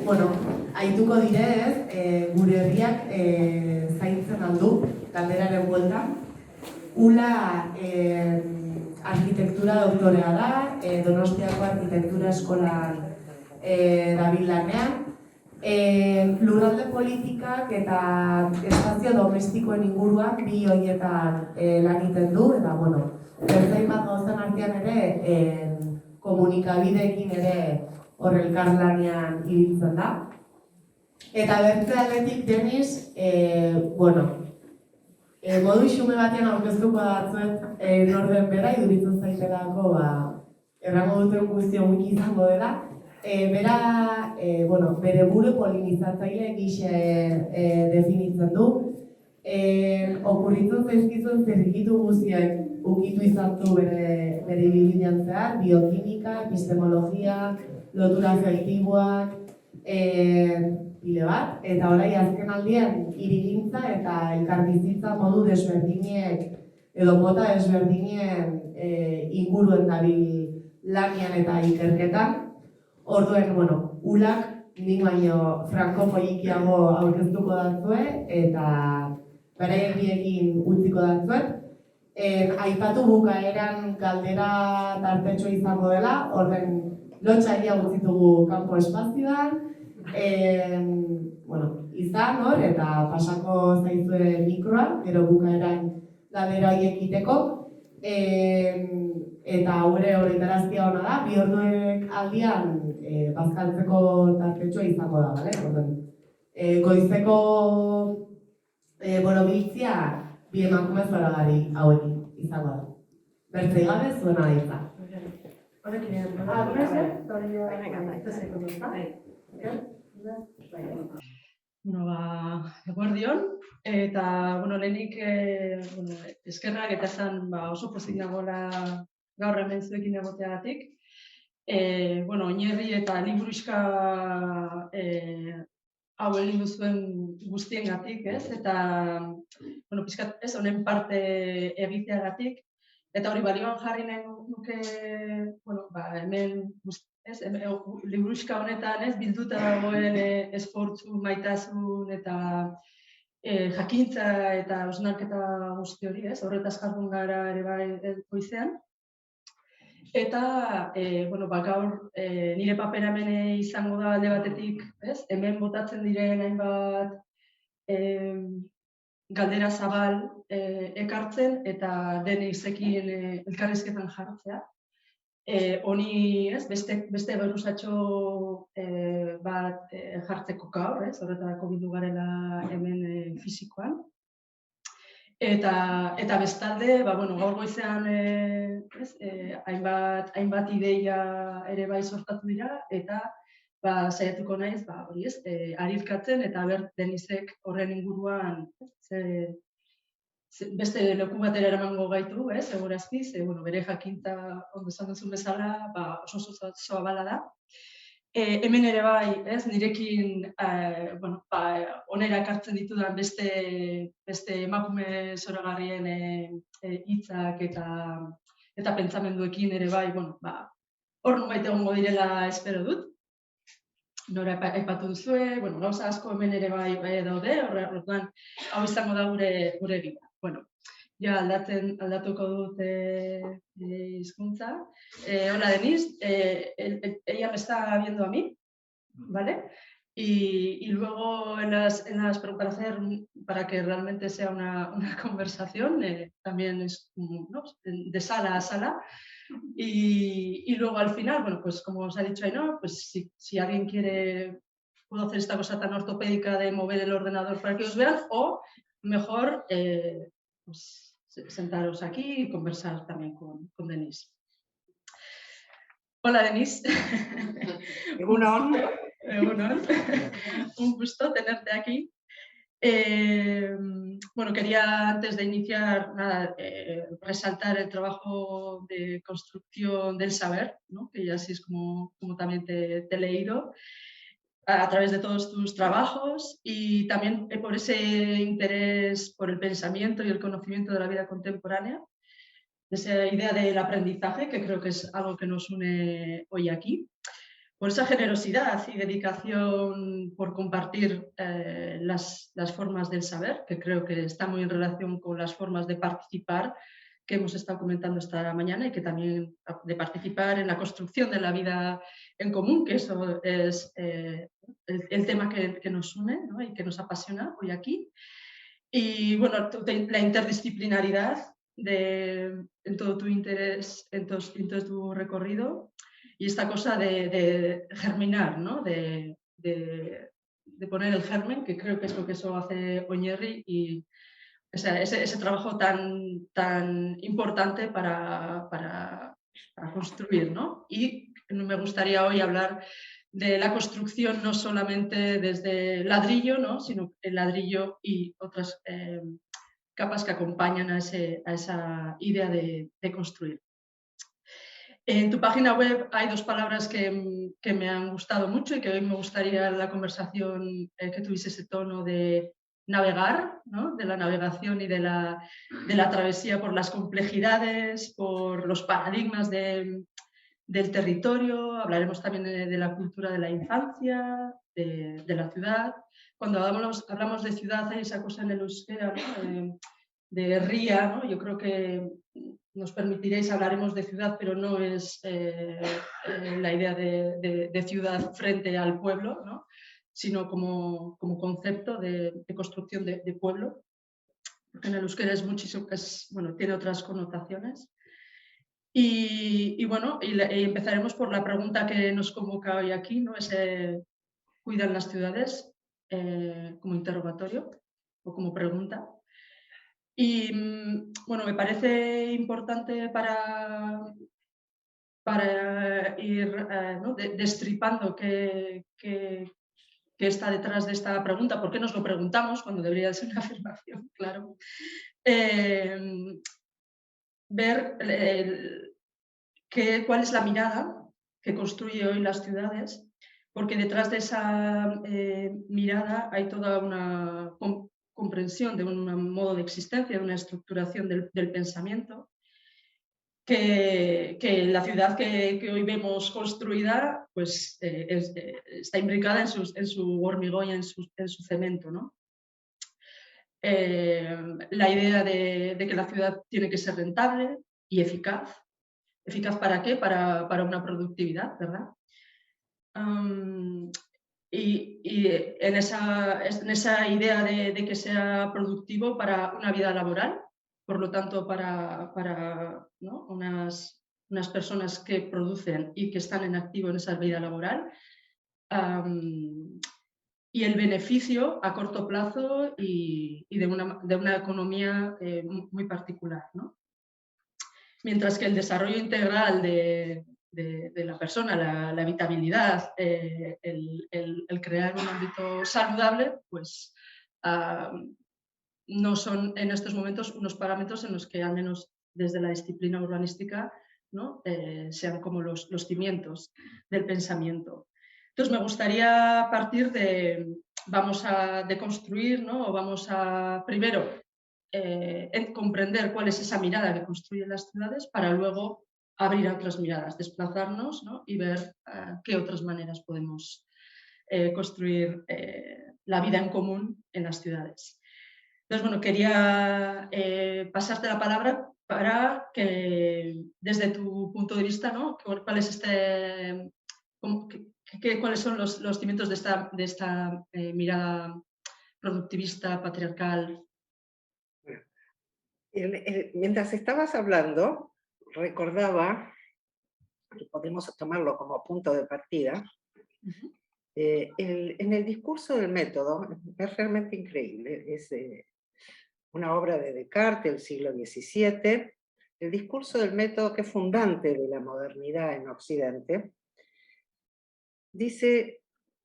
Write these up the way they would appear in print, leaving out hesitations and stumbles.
Bueno, aituko direz, gure herriak zaintzen aldu, galderaren bueltan. Ula arkitektura doktorea da, Donostiako arkitektura eskolan dabil lanean. Lurralde politikak eta espazio domestikoen inguruan bi horietan lan egiten du, eta bueno, bertzain bat gauzen artean ere komunikabideekin ere hor elkarlanean ibiltzen da. Eta bertze aldetik Denis, modu xume batean aurkeztuko datzuet norden bera, iduritzen zaitelako errango duten guztio wiki izango dela. Bere buru polinizatzaile gixe definitzen du. Okurritzen zaizkizuen zirrikitu guztiak ukitu izan du bere ibilbidean zehar, biokimika, epistemologia, lotura afektiboak, pile bat, eta orai azken aldian hirigintza eta elkarbizitza modu desberdinek edo mota desberdinen inguruen dabil lanian eta ikerketan. Orduen, ulak nik baino frankofoikiago aurkeztuko datzue eta beraien biekin utziko datzuet. Aipatu bukaeran galdera tartetxo izango dela, horren lotxaria utzitugu kanpo espazioan. Izan hor, eta pasako zaizue mikroa, gero bukaeran galdera horiek iteko. Eta horretaraztia hona da, bi orduek aldian bazkaltzeko tartetxoa izango da, bale? Goizeko borobiltzia bi emakume zoragari hauekin izango da. Bertzei gabe zuen aditza. Eguerdion, eta lehenik eskerrak eta esan oso pozik nagoela gaur hemen zuekin egoteagatik. Oinarri eta liburuxka hau egin duzuen guztiengatik, eta pixkat ez honen parte egiteagatik, eta hori balioan jarri nahi nuke hemen liburuxka honetan bilduta dagoen esfortzu, maitasun eta jakintza eta hausnarketa guzti hori, horretaz jardun gara ere bai goizean. Eta gaur nire papera hemen izango da alde batetik, hemen botatzen diren hainbat galdera zabal ekartzen eta Denisekin elkarrizketan jartzea. Honi beste beruzatxo bat jartzeko gaur, horretarako bildu garela hemen fisikoan. Eta bestalde, gaur goizean hainbat ideia ere bai sortatu dira, eta saiatuko naiz arilkatzen eta Denisek horren inguruan beste leku batera eramango gaitu, segurazki, bere jakintza ondo esan duzun bezala oso zabala da. Hemen ere bai, nirekin onera ekartzen ditudan beste emakume zoragarrien hitzak eta pentsamenduekin ere bai, hor nubait egongo direla espero dut. Nora aipatu duzue, gauza asko hemen ere bai daude, horretan hau izango da gure bida. Ja aldatuko dut hizkuntza. Hola Denise, ella me está viendo a mí, ¿vale? Y luego para hacer, para que realmente sea una conversación, también es de sala a sala. Y luego al final, como os ha dicho Ainhoa, si alguien quiere, puedo hacer esta cosa tan ortopédica de mover el ordenador para que os vean, o mejor sentaros aquí y conversar también con Denise. Hola Denise. Egunon. Un gusto tenerte aquí. Quería antes de iniciar resaltar el trabajo de construcción del saber, que ya así es como también te he leído a través de todos tus trabajos, y también por ese interés por el pensamiento y el conocimiento de la vida contemporánea, esa idea del aprendizaje, que creo que es algo que nos une hoy aquí. por esa generosidad y dedicación por compartir las formas del saber, que creo que está muy en relación con las formas de participar que hemos estado comentando esta mañana y que también de participar en la construcción de la vida en común, que eso es el tema que nos une, ¿no? Y que nos apasiona hoy aquí. Y bueno, la interdisciplinaridad en todo tu interés, en todo tu recorrido y esta cosa de germinar, ¿no? de poner el germen, que creo que es lo que eso hace Oñerri y ese trabajo tan importante para construir, ¿no? Y me gustaría hoy hablar de la construcción no solamente desde ladrillo, ¿no? Sino el ladrillo y otras capas que acompañan a esa idea de construir. En tu página web hay dos palabras que me han gustado mucho y que hoy me gustaría en la conversación que tuviese ese tono de navegar, ¿no? De la navegación y de la travesía por las complejidades, por los paradigmas del territorio. Hablaremos también de la cultura de la infancia, de la ciudad. Cuando hablamos de ciudad hay esa cosa en el euskera, ¿no? De ría, ¿no? Yo creo que nos permitiréis, hablaremos de ciudad, pero no es la idea de ciudad frente al pueblo, ¿no? Sino como concepto de construcción de pueblo, porque en el euskera es muchísimo, bueno, tiene otras connotaciones. Y bueno, y empezaremos por la pregunta que nos convoca hoy aquí, ¿no? Es ¿cuidan las ciudades? Como interrogatorio o como pregunta. Y bueno, me parece importante para ir ¿no? destripando qué está detrás de esta pregunta, por qué nos lo preguntamos cuando debería ser una afirmación, claro. Ver cuál es la mirada que construye hoy las ciudades, porque detrás de esa mirada hay toda una comprensión de un modo de existencia, de una estructuración del pensamiento, que la ciudad que hoy vemos construida pues, está imbricada en su hormigón y en su cemento, ¿no? La idea de que la ciudad tiene que ser rentable y eficaz. ¿Eficaz para qué? Para una productividad, ¿verdad? Y en esa idea de que sea productivo para una vida laboral, por lo tanto para ¿no? unas personas que producen y que están en activo en esa vida laboral, y el beneficio a corto plazo y de una economía muy particular, ¿no? Mientras que el desarrollo integral de la persona, la habitabilidad, el crear un ámbito saludable, pues no son en estos momentos unos parámetros en los que, al menos desde la disciplina urbanística, ¿no? Sean como los cimientos del pensamiento. Entonces, me gustaría partir vamos a deconstruir, ¿no? O vamos a, primero, comprender cuál es esa mirada que construyen las ciudades para luego abrir a otras miradas, desplazarnos, ¿no? Y ver qué otras maneras podemos construir la vida en común en las ciudades. Entonces, bueno, quería pasarte la palabra para que, desde tu punto de vista, ¿no? ¿Cuáles son los cimientos de esta mirada productivista, patriarcal? Mientras estabas hablando, recordaba, y podemos tomarlo como punto de partida, en el discurso del método, es realmente increíble, es una obra de Descartes del siglo XVII, el discurso del método, que es fundante de la modernidad en Occidente, dice: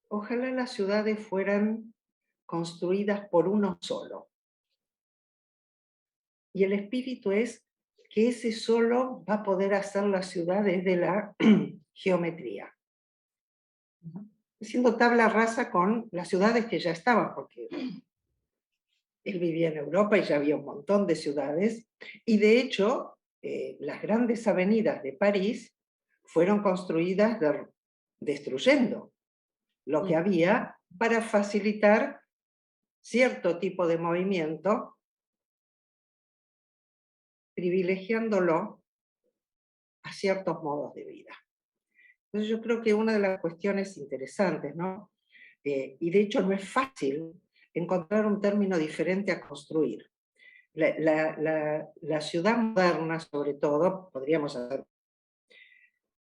ojalá las ciudades fueran construidas por uno solo. Y el espíritu es que ese solo va a poder hacer la ciudad desde la geometría. Haciendo tabla rasa con las ciudades que ya estaban, porque él vivía en Europa y ya había un montón de ciudades, y de hecho las grandes avenidas de París fueron construidas destruyendo lo que había para facilitar cierto tipo de movimiento, privilegiándolo a ciertos modos de vida. Entonces yo creo que una de las cuestiones interesantes, ¿no? Y de hecho no es fácil encontrar un término diferente a construir. La ciudad moderna, sobre todo, podríamos hacer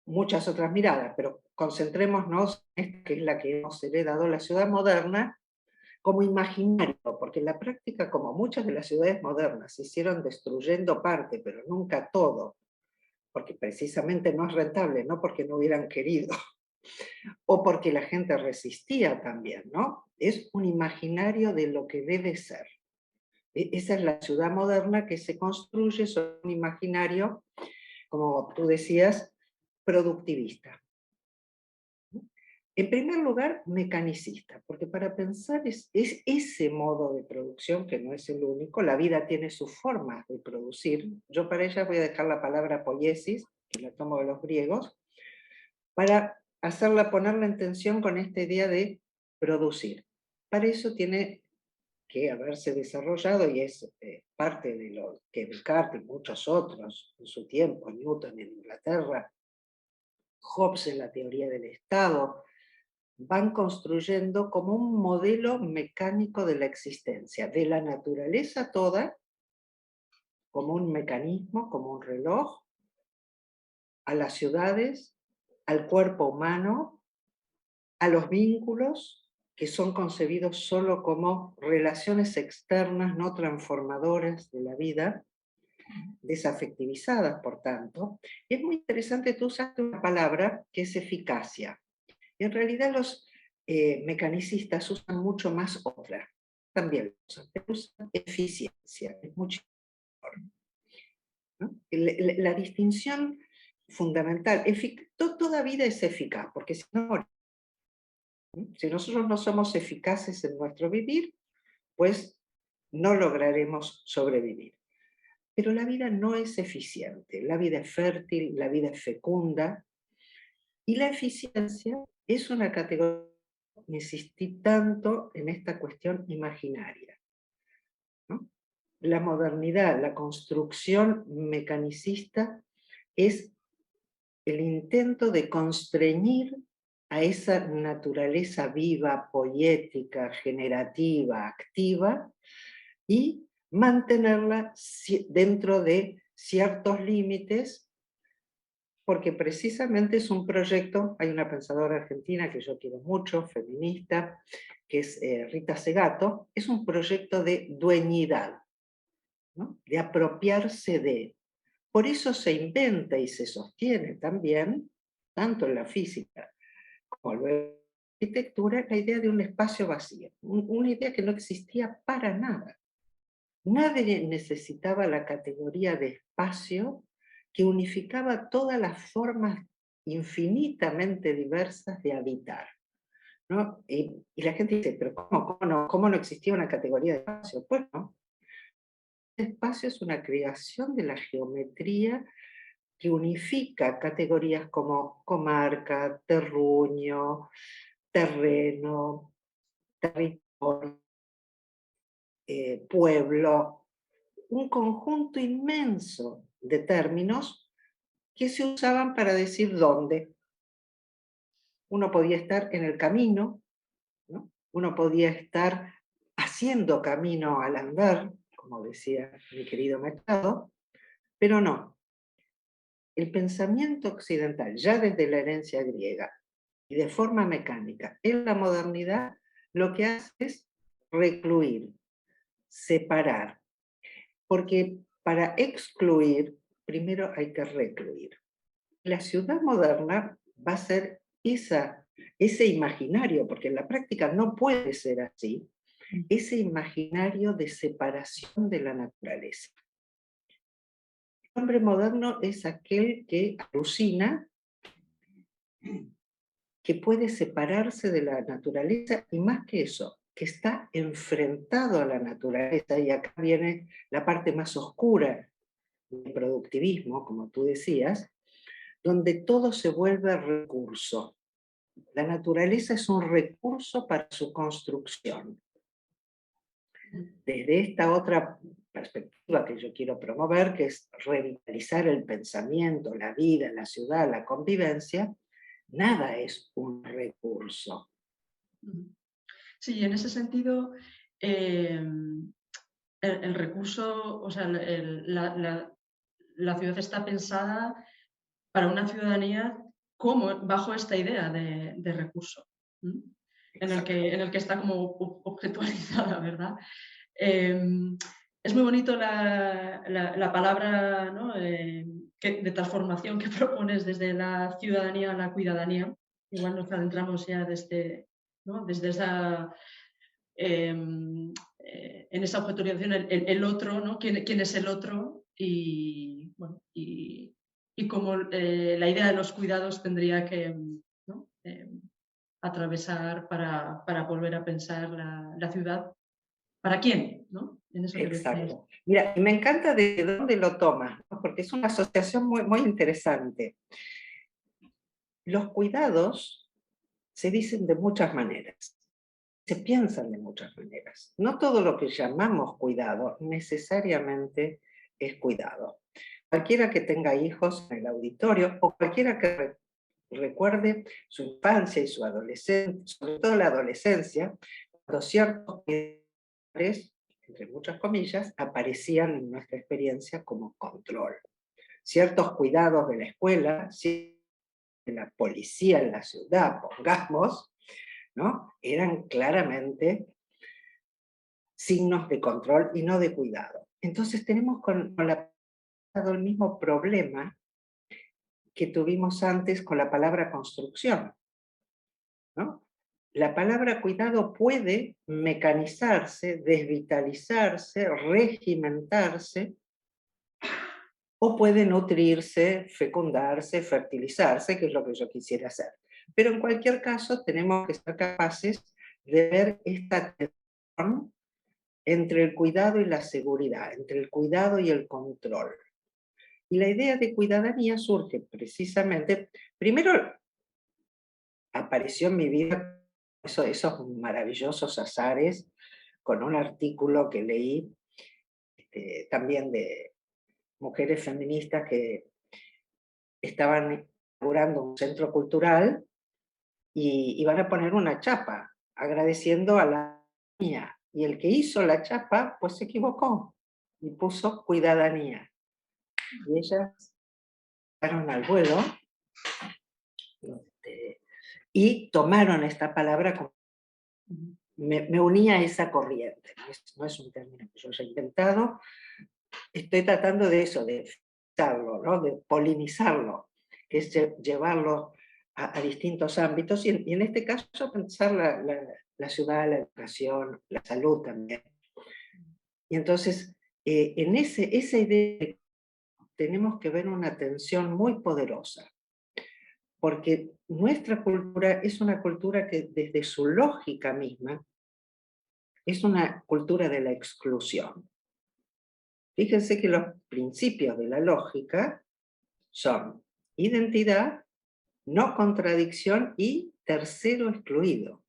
muchas otras miradas, pero concentrémonos en esta que es la que hemos heredado, la ciudad moderna, como imaginario, porque en la práctica, como muchas de las ciudades modernas, se hicieron destruyendo parte, pero nunca todo, porque precisamente no es rentable, no porque no hubieran querido, o porque la gente resistía también, ¿no? Es un imaginario de lo que debe ser. Esa es la ciudad moderna que se construye sobre un imaginario, como tú decías, productivista. En primer lugar, mecanicista, porque para pensar es ese modo de producción, que no es el único, la vida tiene sus formas de producir. Yo para ella voy a dejar la palabra poiesis, que la tomo de los griegos, para ponerla en tensión con esta idea de producir. Para eso tiene que haberse desarrollado, y es parte de lo que Descartes y muchos otros en su tiempo, Newton en Inglaterra, Hobbes en la teoría del Estado, van construyendo como un modelo mecánico de la existencia, de la naturaleza toda, como un mecanismo, como un reloj, a las ciudades, al cuerpo humano, a los vínculos, que son concebidos solo como relaciones externas no transformadoras de la vida, desafectivizadas, por tanto. Y es muy interesante, tú usaste una palabra que es eficacia. En realidad los mecanicistas usan mucho más otra. También usan eficiencia, es mucho mejor, ¿no? La distinción fundamental, toda vida es eficaz, porque si no, si nosotros no somos eficaces en nuestro vivir, pues no lograremos sobrevivir. Pero la vida no es eficiente, la vida es fértil, la vida es fecunda, y la eficiencia es una categoría que insistí tanto en esta cuestión imaginaria, ¿no? La modernidad, la construcción mecanicista es el intento de constreñir a esa naturaleza viva, poética, generativa, activa, y mantenerla dentro de ciertos límites, porque precisamente es un proyecto. Hay una pensadora argentina que yo quiero mucho, feminista, que es Rita Segato. Es un proyecto de dueñidad, ¿no? De apropiarse de. Por eso se inventa y se sostiene también, tanto en la física como en la arquitectura, la idea de un espacio vacío, una idea que no existía para nada. Nadie necesitaba la categoría de espacio que unificaba todas las formas infinitamente diversas de habitar, ¿no? Y la gente dice, pero ¿cómo no existía una categoría de espacio? Pues no. El espacio es una creación de la geometría que unifica categorías como comarca, terruño, terreno, territorio, pueblo, un conjunto inmenso de términos que se usaban para decir dónde. Uno podía estar en el camino, ¿no? Uno podía estar haciendo camino al andar, como decía mi querido Machado, pero no. El pensamiento occidental, ya desde la herencia griega y de forma mecánica, en la modernidad, lo que hace es recluir, separar, porque para excluir, primero hay que recluir. La ciudad moderna va a ser ese imaginario, porque en la práctica no puede ser así, ese imaginario de separación de la naturaleza. El hombre moderno es aquel que alucina que puede separarse de la naturaleza, y más que eso, que está enfrentado a la naturaleza, y acá viene la parte más oscura del productivismo, como tú decías, donde todo se vuelve recurso. La naturaleza es un recurso para su construcción. Desde esta otra perspectiva que yo quiero promover, que es revitalizar el pensamiento, la vida, la ciudad, la convivencia, nada es un recurso. Sí, en ese sentido, el recurso, o sea, la ciudad está pensada para una ciudadanía como bajo esta idea de recurso, ¿m? En el que está como objetualizada, ¿verdad? Es muy bonito la palabra, ¿no? De transformación que propones desde la ciudadanía a la cuidadanía. Igual nos adentramos ya desde, ¿no? Desde esa, en esa objetualización, el otro, ¿no? ¿Quién es el otro? Y, bueno, y cómo la idea de los cuidados tendría que, ¿no? Atravesar para volver a pensar la ciudad. ¿Para quién? ¿No? En eso que decías. Exacto. Mira, y me encanta de dónde lo tomas, ¿no? Porque es una asociación muy, muy interesante. Los cuidados se dicen de muchas maneras, se piensan de muchas maneras. No todo lo que llamamos cuidado necesariamente es cuidado. Cualquiera que tenga hijos en el auditorio o cualquiera que recuerde su infancia y su adolescencia, sobre todo la adolescencia, cuando ciertos cuidados, entre muchas comillas, aparecían en nuestra experiencia como control. Ciertos cuidados de la escuela, de la policía en la ciudad, pongamos, ¿no? Eran claramente signos de control y no de cuidado. Entonces tenemos con el mismo problema que tuvimos antes con la palabra construcción, ¿no? La palabra cuidado puede mecanizarse, desvitalizarse, regimentarse, o puede nutrirse, fecundarse, fertilizarse, que es lo que yo quisiera hacer. Pero en cualquier caso tenemos que ser capaces de ver esta tensión entre el cuidado y la seguridad, entre el cuidado y el control. Y la idea de cuidadanía surge precisamente, primero apareció en mi vida esos maravillosos azares con un artículo que leí también de mujeres feministas que estaban inaugurando un centro cultural y iban a poner una chapa agradeciendo a la mía. Y el que hizo la chapa, pues se equivocó y puso cuidadanía. Y ellas fueron al vuelo y tomaron esta palabra como me unía a esa corriente. No es un término que yo haya inventado, estoy tratando de eso, de usarlo, ¿no? De polinizarlo, que es llevarlo a distintos ámbitos, y en este caso pensar la ciudad, la educación, la salud también. Y entonces, en esa idea tenemos que ver una tensión muy poderosa, porque nuestra cultura es una cultura que desde su lógica misma es una cultura de la exclusión. Fíjense que los principios de la lógica son identidad, no contradicción y tercero excluido.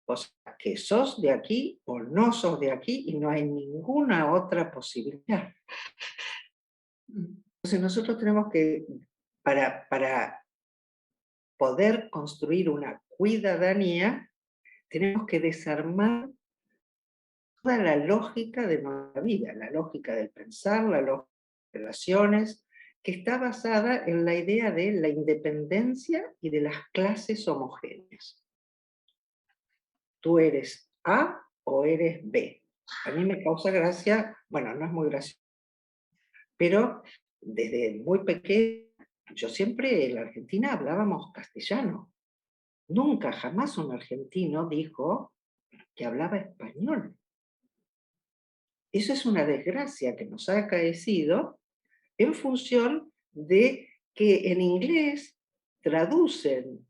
O sea, que sos de aquí o no sos de aquí y no hay ninguna otra posibilidad. Entonces nosotros tenemos que, para poder construir una cuidadanía, tenemos que desarmar toda la lógica de nuestra vida, la lógica del pensar, la lógica de las relaciones, que está basada en la idea de la independencia y de las clases homogéneas. Tú eres A o eres B. A mí me causa gracia, bueno, no es muy gracioso, pero desde muy pequeño, yo siempre en la Argentina hablábamos castellano. Nunca, jamás un argentino dijo que hablaba español. Eso es una desgracia que nos ha acaecido en función de que en inglés traducen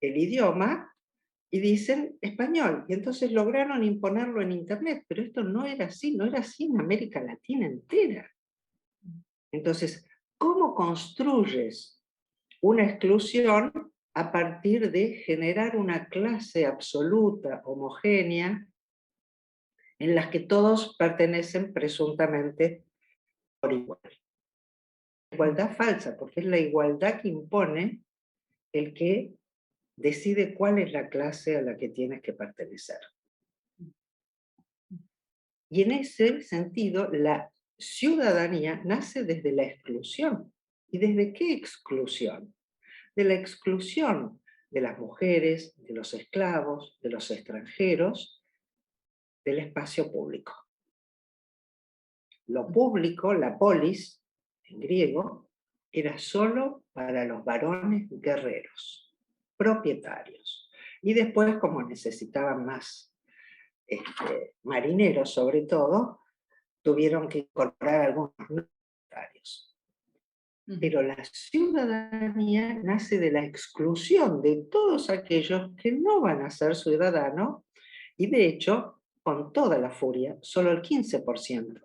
el idioma y dicen español, y entonces lograron imponerlo en Internet, pero esto no era así, no era así en América Latina entera. Entonces, ¿cómo construyes una exclusión a partir de generar una clase absoluta, homogénea, en las que todos pertenecen presuntamente por igual. Igualdad falsa, porque es la igualdad que impone el que decide cuál es la clase a la que tienes que pertenecer. Y en ese sentido, la ciudadanía nace desde la exclusión. ¿Y desde qué exclusión? De la exclusión de las mujeres, de los esclavos, de los extranjeros, del espacio público. Lo público, la polis, en griego, era solo para los varones guerreros, propietarios. Y después, como necesitaban más marineros sobre todo, tuvieron que incorporar algunos no propietarios. Pero la ciudadanía nace de la exclusión de todos aquellos que no van a ser ciudadanos, y de hecho, con toda la furia, solo el 15%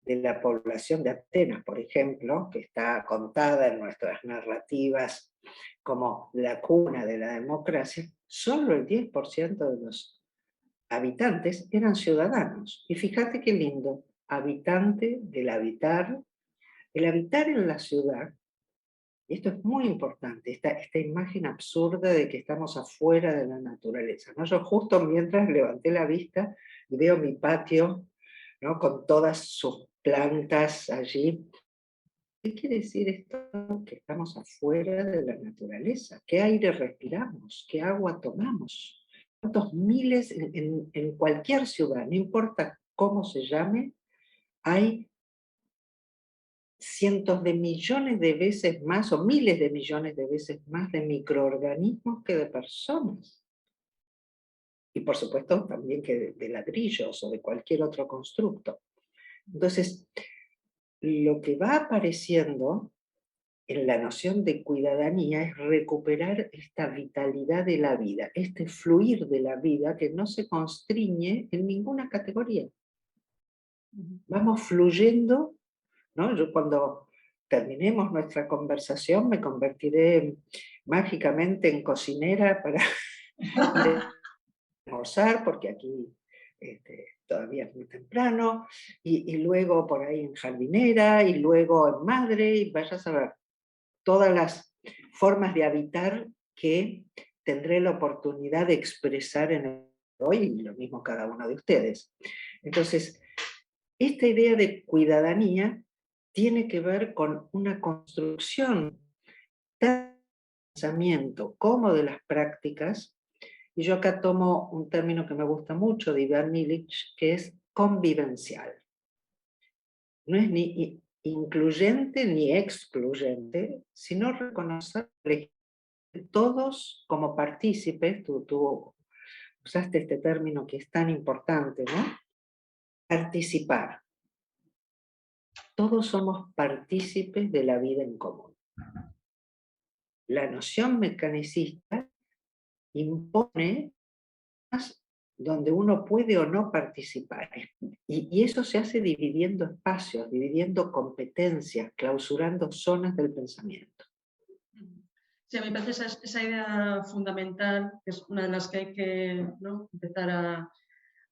de la población de Atenas, por ejemplo, que está contada en nuestras narrativas como la cuna de la democracia, solo el 10% de los habitantes eran ciudadanos. Y fíjate qué lindo, habitante del habitar. El habitar en la ciudad, y esto es muy importante, esta imagen absurda de que estamos afuera de la naturaleza, ¿no? Yo justo mientras levanté la vista y veo mi patio, ¿no? Con todas sus plantas allí. ¿Qué quiere decir esto? Que estamos afuera de la naturaleza. ¿Qué aire respiramos? ¿Qué agua tomamos? ¿Cuántos miles en cualquier ciudad, no importa cómo se llame, hay cientos de millones de veces más o miles de millones de veces más de microorganismos que de personas? Y por supuesto también que de ladrillos o de cualquier otro constructo. Entonces, lo que va apareciendo en la noción de cuidadanía es recuperar esta vitalidad de la vida, este fluir de la vida que no se constriñe en ninguna categoría. Vamos fluyendo, ¿no? Yo cuando terminemos nuestra conversación me convertiré mágicamente en cocinera para ir a almorzar, porque aquí todavía es muy temprano, y luego por ahí en jardinera, y luego en madre, y vaya a saber todas las formas de habitar que tendré la oportunidad de expresar en el hoy, y lo mismo cada uno de ustedes. Entonces, esta idea de cuidadanía tiene que ver con una construcción tanto del pensamiento como de las prácticas, y yo acá tomo un término que me gusta mucho de Ivan Illich, que es convivencial. No es ni incluyente ni excluyente, sino reconocer todos como partícipes. Tú usaste este término que es tan importante, ¿no? Participar. Todos somos partícipes de la vida en común. La noción mecanicista impone donde uno puede o no participar. Y eso se hace dividiendo espacios, dividiendo competencias, clausurando zonas del pensamiento. Sí, a mí me parece esa idea fundamental, que es una de las que hay que, ¿no?, empezar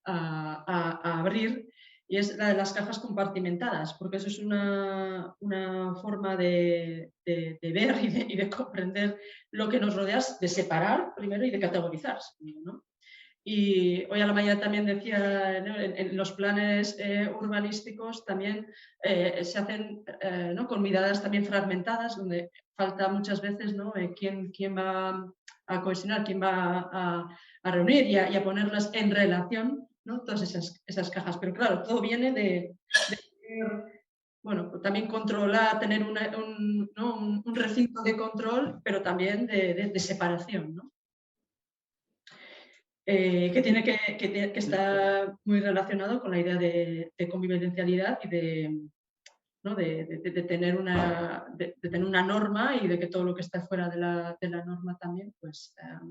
a abrir, y es la de las cajas compartimentadas, porque eso es una forma de ver y de comprender lo que nos rodea, de separar primero y de categorizar, ¿no? Y hoy a la mañana también decía, ¿no?, en los planes urbanísticos también se hacen, ¿no?, con miradas también fragmentadas, donde falta muchas veces, ¿no?, quién va a cohesionar, quién va a reunir y a ponerlas en relación, ¿no?, todas esas cajas. Pero claro, todo viene de bueno, también controlar, tener un recinto de control, pero también de separación, ¿no? Que tiene que estar muy relacionado con la idea de convivencialidad y ¿no?, de tener una norma, y de que todo lo que está fuera de la norma también pues está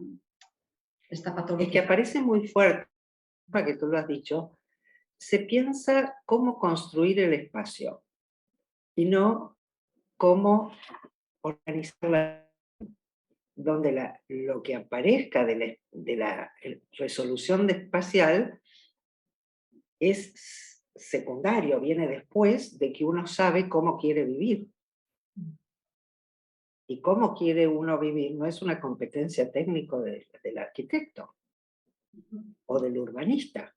Es patologizado. que aparece muy fuerte, que tú lo has dicho, se piensa cómo construir el espacio y no cómo organizarla. donde lo que aparezca de la resolución espacial es secundario, viene después de que uno sabe cómo quiere vivir. Y cómo quiere uno vivir no es una competencia técnica del arquitecto o del urbanista.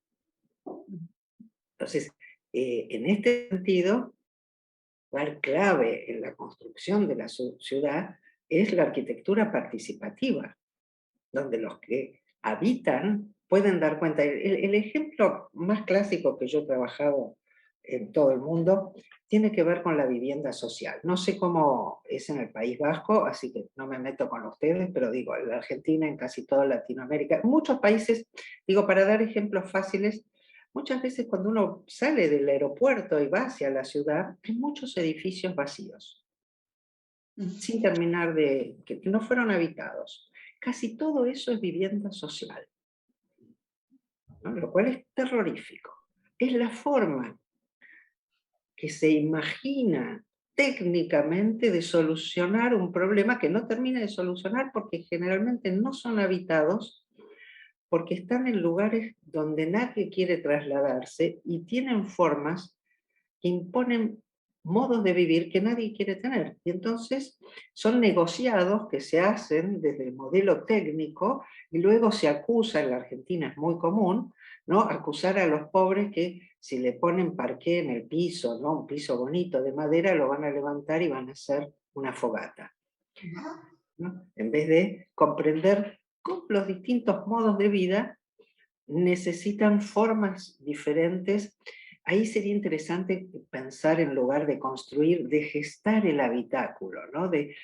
Entonces, en este sentido, la clave en la construcción de la ciudad es la arquitectura participativa, donde los que habitan pueden dar cuenta. El ejemplo más clásico que yo he trabajado en todo el mundo tiene que ver con la vivienda social. No sé cómo es en el País Vasco, así que no me meto con ustedes, pero digo, en la Argentina, en casi toda Latinoamérica, en muchos países, digo, para dar ejemplos fáciles, muchas veces cuando uno sale del aeropuerto y va hacia la ciudad, hay muchos edificios vacíos, sin terminar que no fueron habitados. Casi todo eso es vivienda social, ¿no? Lo cual es terrorífico. Es la forma que se imagina técnicamente de solucionar un problema que no termina de solucionar porque generalmente no son habitados, porque están en lugares donde nadie quiere trasladarse y tienen formas que imponen modos de vivir que nadie quiere tener. Y entonces son negociados que se hacen desde el modelo técnico y luego se acusa, en la Argentina es muy común, ¿no? Acusar a los pobres que si le ponen parqué en el piso, ¿no? Un piso bonito de madera, lo van a levantar y van a hacer una fogata, ¿no? En vez de comprender cómo los distintos modos de vida necesitan formas diferentes. Ahí sería interesante pensar, en lugar de construir, de gestar el habitáculo, ¿no? De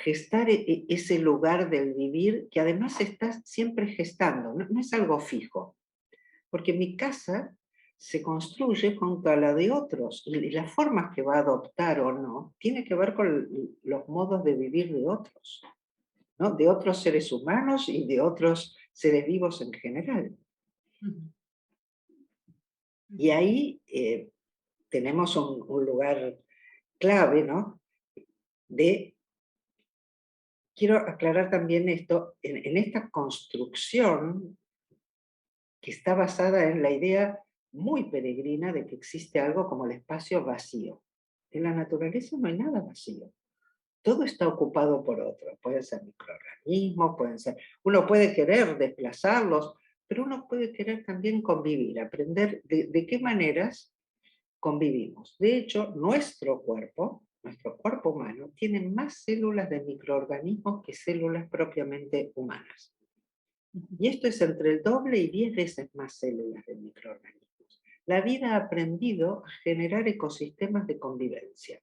gestar ese lugar del vivir que además está siempre gestando, no es algo fijo. Porque mi casa se construye junto a la de otros y las formas que va a adoptar o no tiene que ver con los modos de vivir de otros, ¿no? De otros seres humanos y de otros seres vivos en general. Y ahí tenemos un lugar clave, ¿no? Quiero aclarar también esto, en esta construcción que está basada en la idea muy peregrina de que existe algo como el espacio vacío. En la naturaleza no hay nada vacío. Todo está ocupado por otro. Pueden ser microorganismos, pueden ser... Uno puede querer desplazarlos, pero uno puede querer también convivir, aprender de qué maneras convivimos. De hecho, nuestro cuerpo humano, tiene más células de microorganismos que células propiamente humanas. Y esto es entre el doble y 10 veces más células de microorganismos. La vida ha aprendido a generar ecosistemas de convivencia.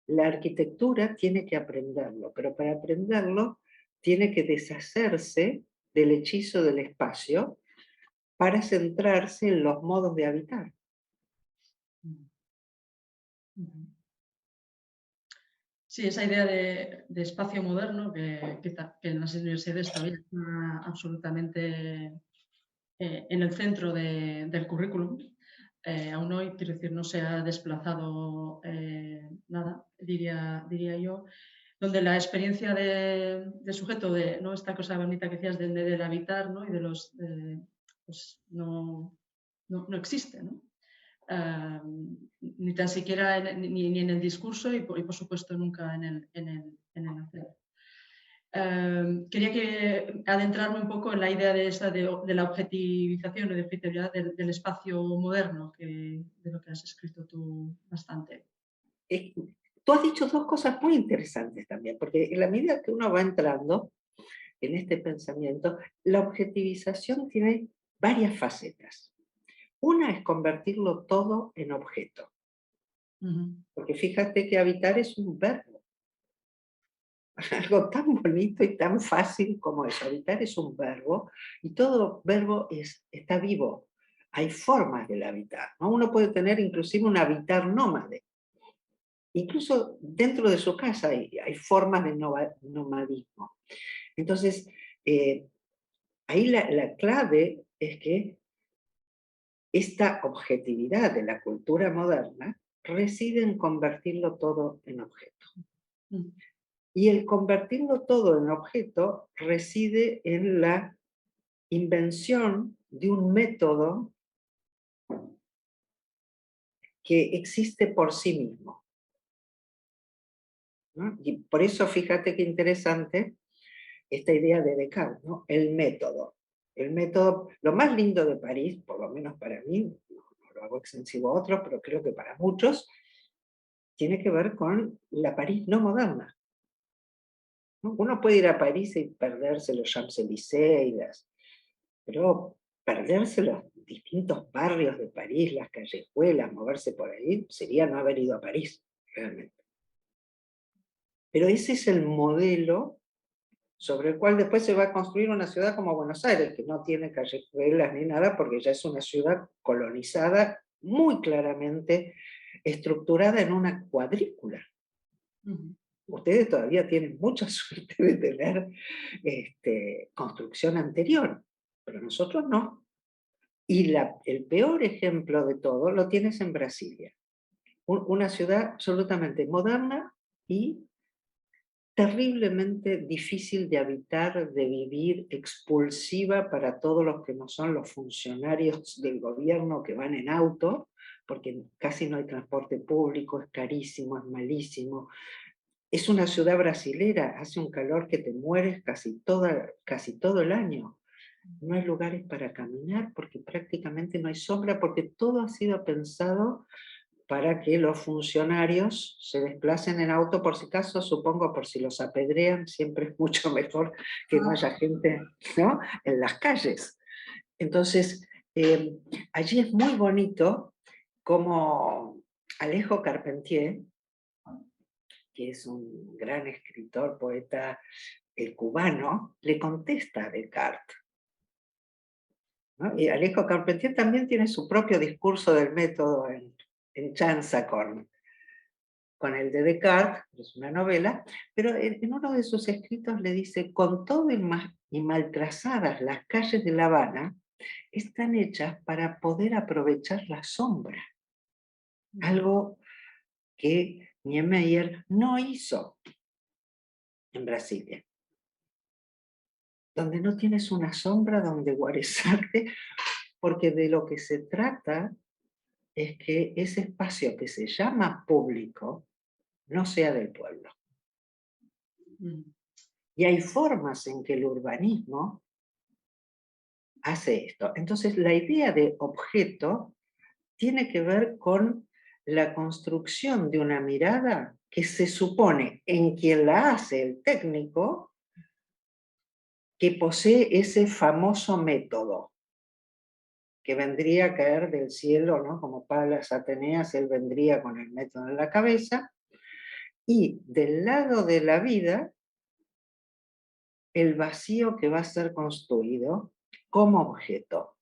La arquitectura tiene que aprenderlo, pero para aprenderlo tiene que deshacerse del hechizo del espacio para centrarse en los modos de habitar. Sí, esa idea de espacio moderno que en las universidades todavía está absolutamente en el centro del currículum. Aún hoy, quiero decir, no se ha desplazado nada, diría yo, donde la experiencia de sujeto, de ¿no? Esta cosa bonita que decías del habitar, ¿no? Y de los... pues no existe, ¿no? Ni tan siquiera ni en el discurso y por supuesto nunca en el hacer. Quería adentrarme un poco en la idea de la objetivización o de objetividad del espacio moderno, de lo que has escrito tú bastante. Tú has dicho dos cosas muy interesantes también, porque en la medida que uno va entrando en este pensamiento, la objetivización tiene varias facetas. Una es convertirlo todo en objeto. Porque fíjate que habitar es un verbo. Algo tan bonito y tan fácil como eso. Habitar es un verbo y todo verbo está vivo. Hay formas del habitar, ¿no? Uno puede tener inclusive un habitar nómade. Incluso dentro de su casa hay formas de nomadismo. Entonces, ahí la clave es que esta objetividad de la cultura moderna reside en convertirlo todo en objeto. Y el convertirlo todo en objeto reside en la invención de un método que existe por sí mismo, ¿no? Y por eso fíjate qué interesante esta idea de Descartes, ¿no? El método. El método, lo más lindo de París, por lo menos para mí, no lo hago extensivo a otros, pero creo que para muchos, tiene que ver con la París no moderna, ¿no? Uno puede ir a París y perderse los Champs-Élysées, pero perderse los distintos barrios de París, las callejuelas, moverse por ahí, sería no haber ido a París, realmente. Pero ese es el modelo sobre el cual después se va a construir una ciudad como Buenos Aires, que no tiene callejuelas ni nada, porque ya es una ciudad colonizada, muy claramente estructurada en una cuadrícula. Ustedes todavía tienen mucha suerte de tener construcción anterior, pero nosotros no. Y el peor ejemplo de todo lo tienes en Brasilia. Una ciudad absolutamente moderna y terriblemente difícil de habitar, de vivir, expulsiva para todos los que no son los funcionarios del gobierno que van en auto, porque casi no hay transporte público, es carísimo, es malísimo. Es una ciudad brasilera, hace un calor que te mueres casi todo el año. No hay lugares para caminar porque prácticamente no hay sombra, porque todo ha sido pensado para que los funcionarios se desplacen en auto, por si acaso, supongo, por si los apedrean, siempre es mucho mejor que no haya gente, ¿no?, en las calles. Entonces, allí es muy bonito como Alejo Carpentier, que es un gran escritor, poeta cubano, le contesta a Descartes, ¿no? Y Alejo Carpentier también tiene su propio discurso del método en Chanza con el de Descartes, es una novela, pero en uno de sus escritos le dice: con todo y mal trazadas las calles de La Habana están hechas para poder aprovechar la sombra, algo que Niemeyer no hizo en Brasilia, donde no tienes una sombra donde guarizarte, porque de lo que se trata es que ese espacio que se llama público no sea del pueblo. Y hay formas en que el urbanismo hace esto. Entonces, la idea de objeto tiene que ver con la construcción de una mirada que se supone en quien la hace, el técnico, que posee ese famoso método que vendría a caer del cielo, ¿no? Como Palas Ateneas, él vendría con el método en la cabeza, y del lado de la vida, el vacío que va a ser construido como objeto.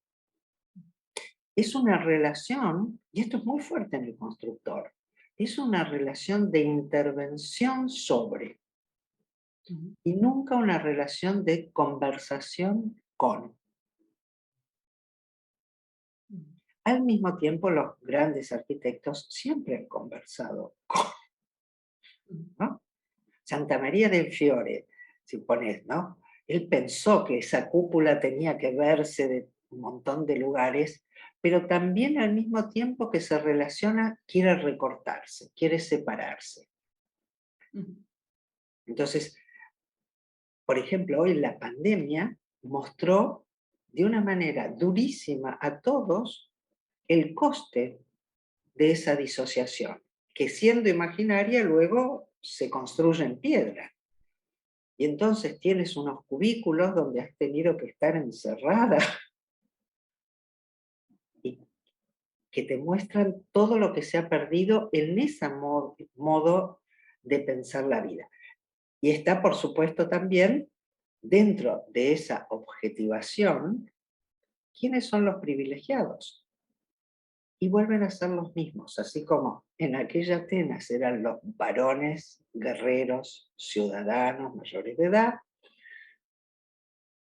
Es una relación, y esto es muy fuerte en el constructor, es una relación de intervención sobre, y nunca una relación de conversación con. Al mismo tiempo, los grandes arquitectos siempre han conversado con, ¿no? Santa María del Fiore, si pones, ¿no? Él pensó que esa cúpula tenía que verse de un montón de lugares, pero también al mismo tiempo que se relaciona, quiere recortarse, quiere separarse. Entonces, por ejemplo, hoy la pandemia mostró de una manera durísima a todos el coste de esa disociación, que siendo imaginaria luego se construye en piedra. Y entonces tienes unos cubículos donde has tenido que estar encerrada y que te muestran todo lo que se ha perdido en ese modo de pensar la vida. Y está, por supuesto, también dentro de esa objetivación, ¿quiénes son los privilegiados? Y vuelven a ser los mismos, así como en aquella Atenas eran los varones, guerreros, ciudadanos, mayores de edad.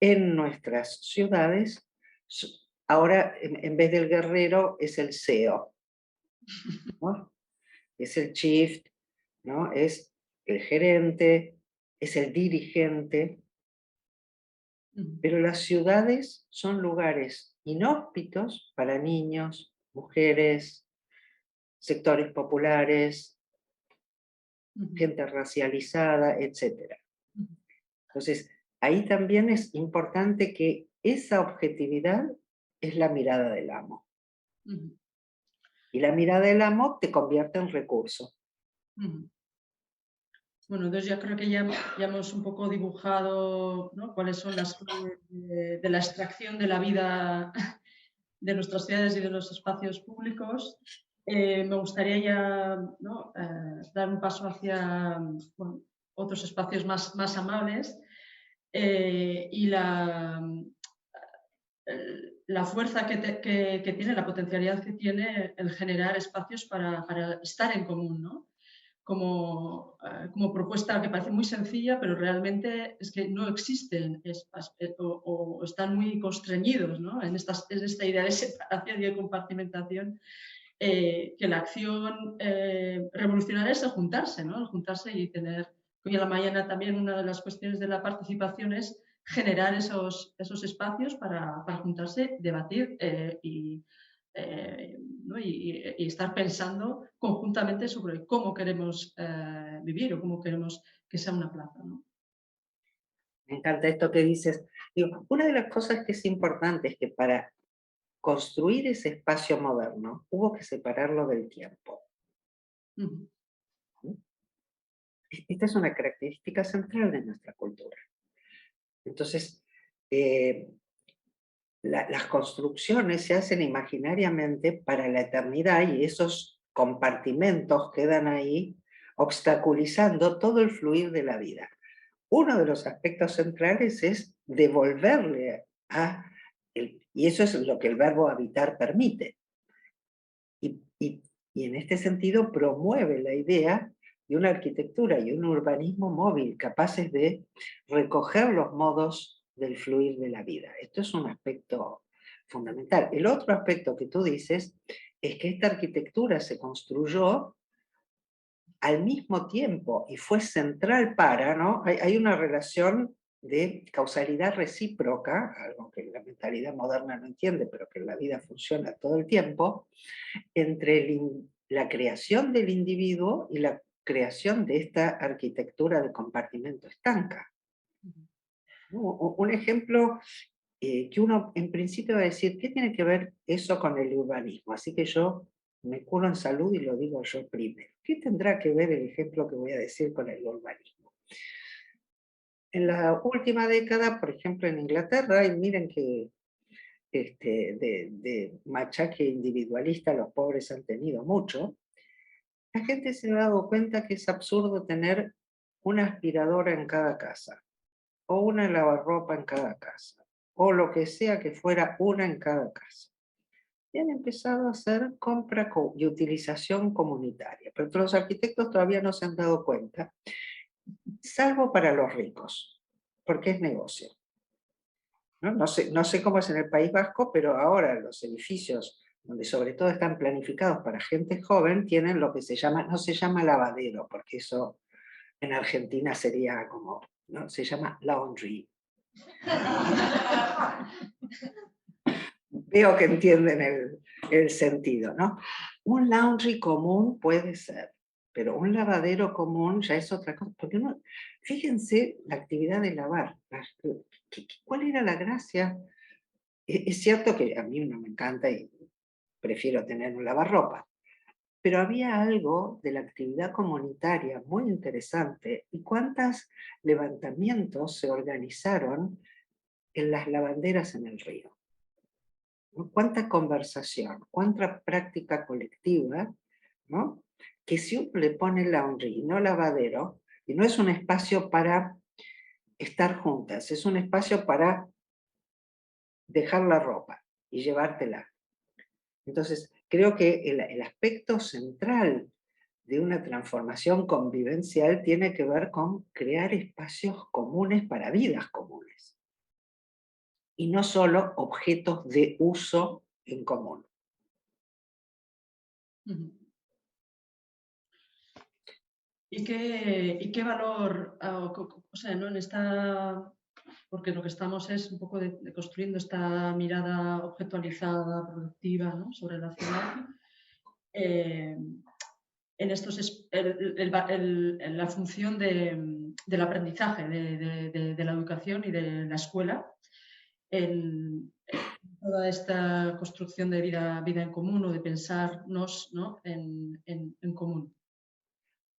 En nuestras ciudades, ahora en vez del guerrero es el CEO, ¿no? Es el chief, ¿no? Es el gerente, es el dirigente, Ujú. pero las ciudades son lugares inhóspitos para niños, mujeres, sectores populares, Ujú. gente racializada, etc. Ujú. Entonces, ahí también es importante que esa objetividad es la mirada del amo. Ujú. Y la mirada del amo te convierte en recurso. Ujú. Bueno, entonces ya creo que ya hemos un poco dibujado, ¿no?, cuáles son las claves de la extracción de la vida de nuestras ciudades y de los espacios públicos. Me gustaría ya, ¿no?, dar un paso hacia, bueno, otros espacios más amables, y la fuerza que tiene, la potencialidad que tiene el generar espacios para estar en común, ¿no? Como propuesta que parece muy sencilla, pero realmente es que no existen o están muy constreñidos, ¿no?, en esta idea de separación y de compartimentación, que la acción revolucionaria es el juntarse, ¿no?, el juntarse y tener. Hoy a la mañana también una de las cuestiones de la participación es generar esos espacios para juntarse, debatir, ¿no?, y estar pensando conjuntamente sobre cómo queremos vivir o cómo queremos que sea una plaza, ¿no? Me encanta esto que dices. Digo, una de las cosas que es importante es que para construir ese espacio moderno hubo que separarlo del tiempo. Ujú. ¿Sí? Esta es una característica central de nuestra cultura. Entonces, eh, las construcciones se hacen imaginariamente para la eternidad y esos compartimentos quedan ahí obstaculizando todo el fluir de la vida. Uno de los aspectos centrales es devolverle y eso es lo que el verbo habitar permite. Y en este sentido promueve la idea de una arquitectura y un urbanismo móvil capaces de recoger los modos del fluir de la vida. Esto es un aspecto fundamental. El otro aspecto que tú dices es que esta arquitectura se construyó al mismo tiempo y fue central para, ¿no? Hay una relación de causalidad recíproca, algo que la mentalidad moderna no entiende, pero que en la vida funciona todo el tiempo, entre la creación del individuo y la creación de esta arquitectura de compartimento estanca. ¿No? Un ejemplo que uno en principio va a decir, ¿qué tiene que ver eso con el urbanismo? Así que yo me curo en salud y lo digo yo primero. ¿Qué tendrá que ver el ejemplo que voy a decir con el urbanismo? En la última década, por ejemplo, en Inglaterra, y miren que de machaque individualista los pobres han tenido mucho, la gente se ha dado cuenta que es absurdo tener una aspiradora en cada casa, o una lavarropa en cada casa, o lo que sea que fuera una en cada casa. Y han empezado a hacer compra y utilización comunitaria, pero los arquitectos todavía no se han dado cuenta, salvo para los ricos, porque es negocio. ¿No? No sé cómo es en el País Vasco, pero ahora los edificios, donde sobre todo están planificados para gente joven, tienen lo que se llama, no se llama lavadero, porque eso en Argentina sería como, ¿no? Se llama laundry. Veo que entienden el sentido, ¿no? Un laundry común puede ser, pero un lavadero común ya es otra cosa. Porque fíjense la actividad de lavar. ¿Cuál era la gracia? Es cierto que a mí no me encanta y prefiero tener un lavarropa, pero había algo de la actividad comunitaria muy interesante y cuántos levantamientos se organizaron en las lavanderas en el río. ¿No? Cuánta conversación, cuánta práctica colectiva, ¿no? Que si uno le pone laundry y no lavadero, y no es un espacio para estar juntas, es un espacio para dejar la ropa y llevártela. Entonces, creo que el aspecto central de una transformación convivencial tiene que ver con crear espacios comunes para vidas comunes y no solo objetos de uso en común. Ujú. ¿Y qué valor, o sea, ¿no? Porque lo que estamos es un poco de construyendo esta mirada objetualizada, productiva, ¿no? Sobre la ciudad. En en la función del aprendizaje, de la educación y de la escuela, en toda esta construcción de vida en común o de pensarnos, ¿no? en común.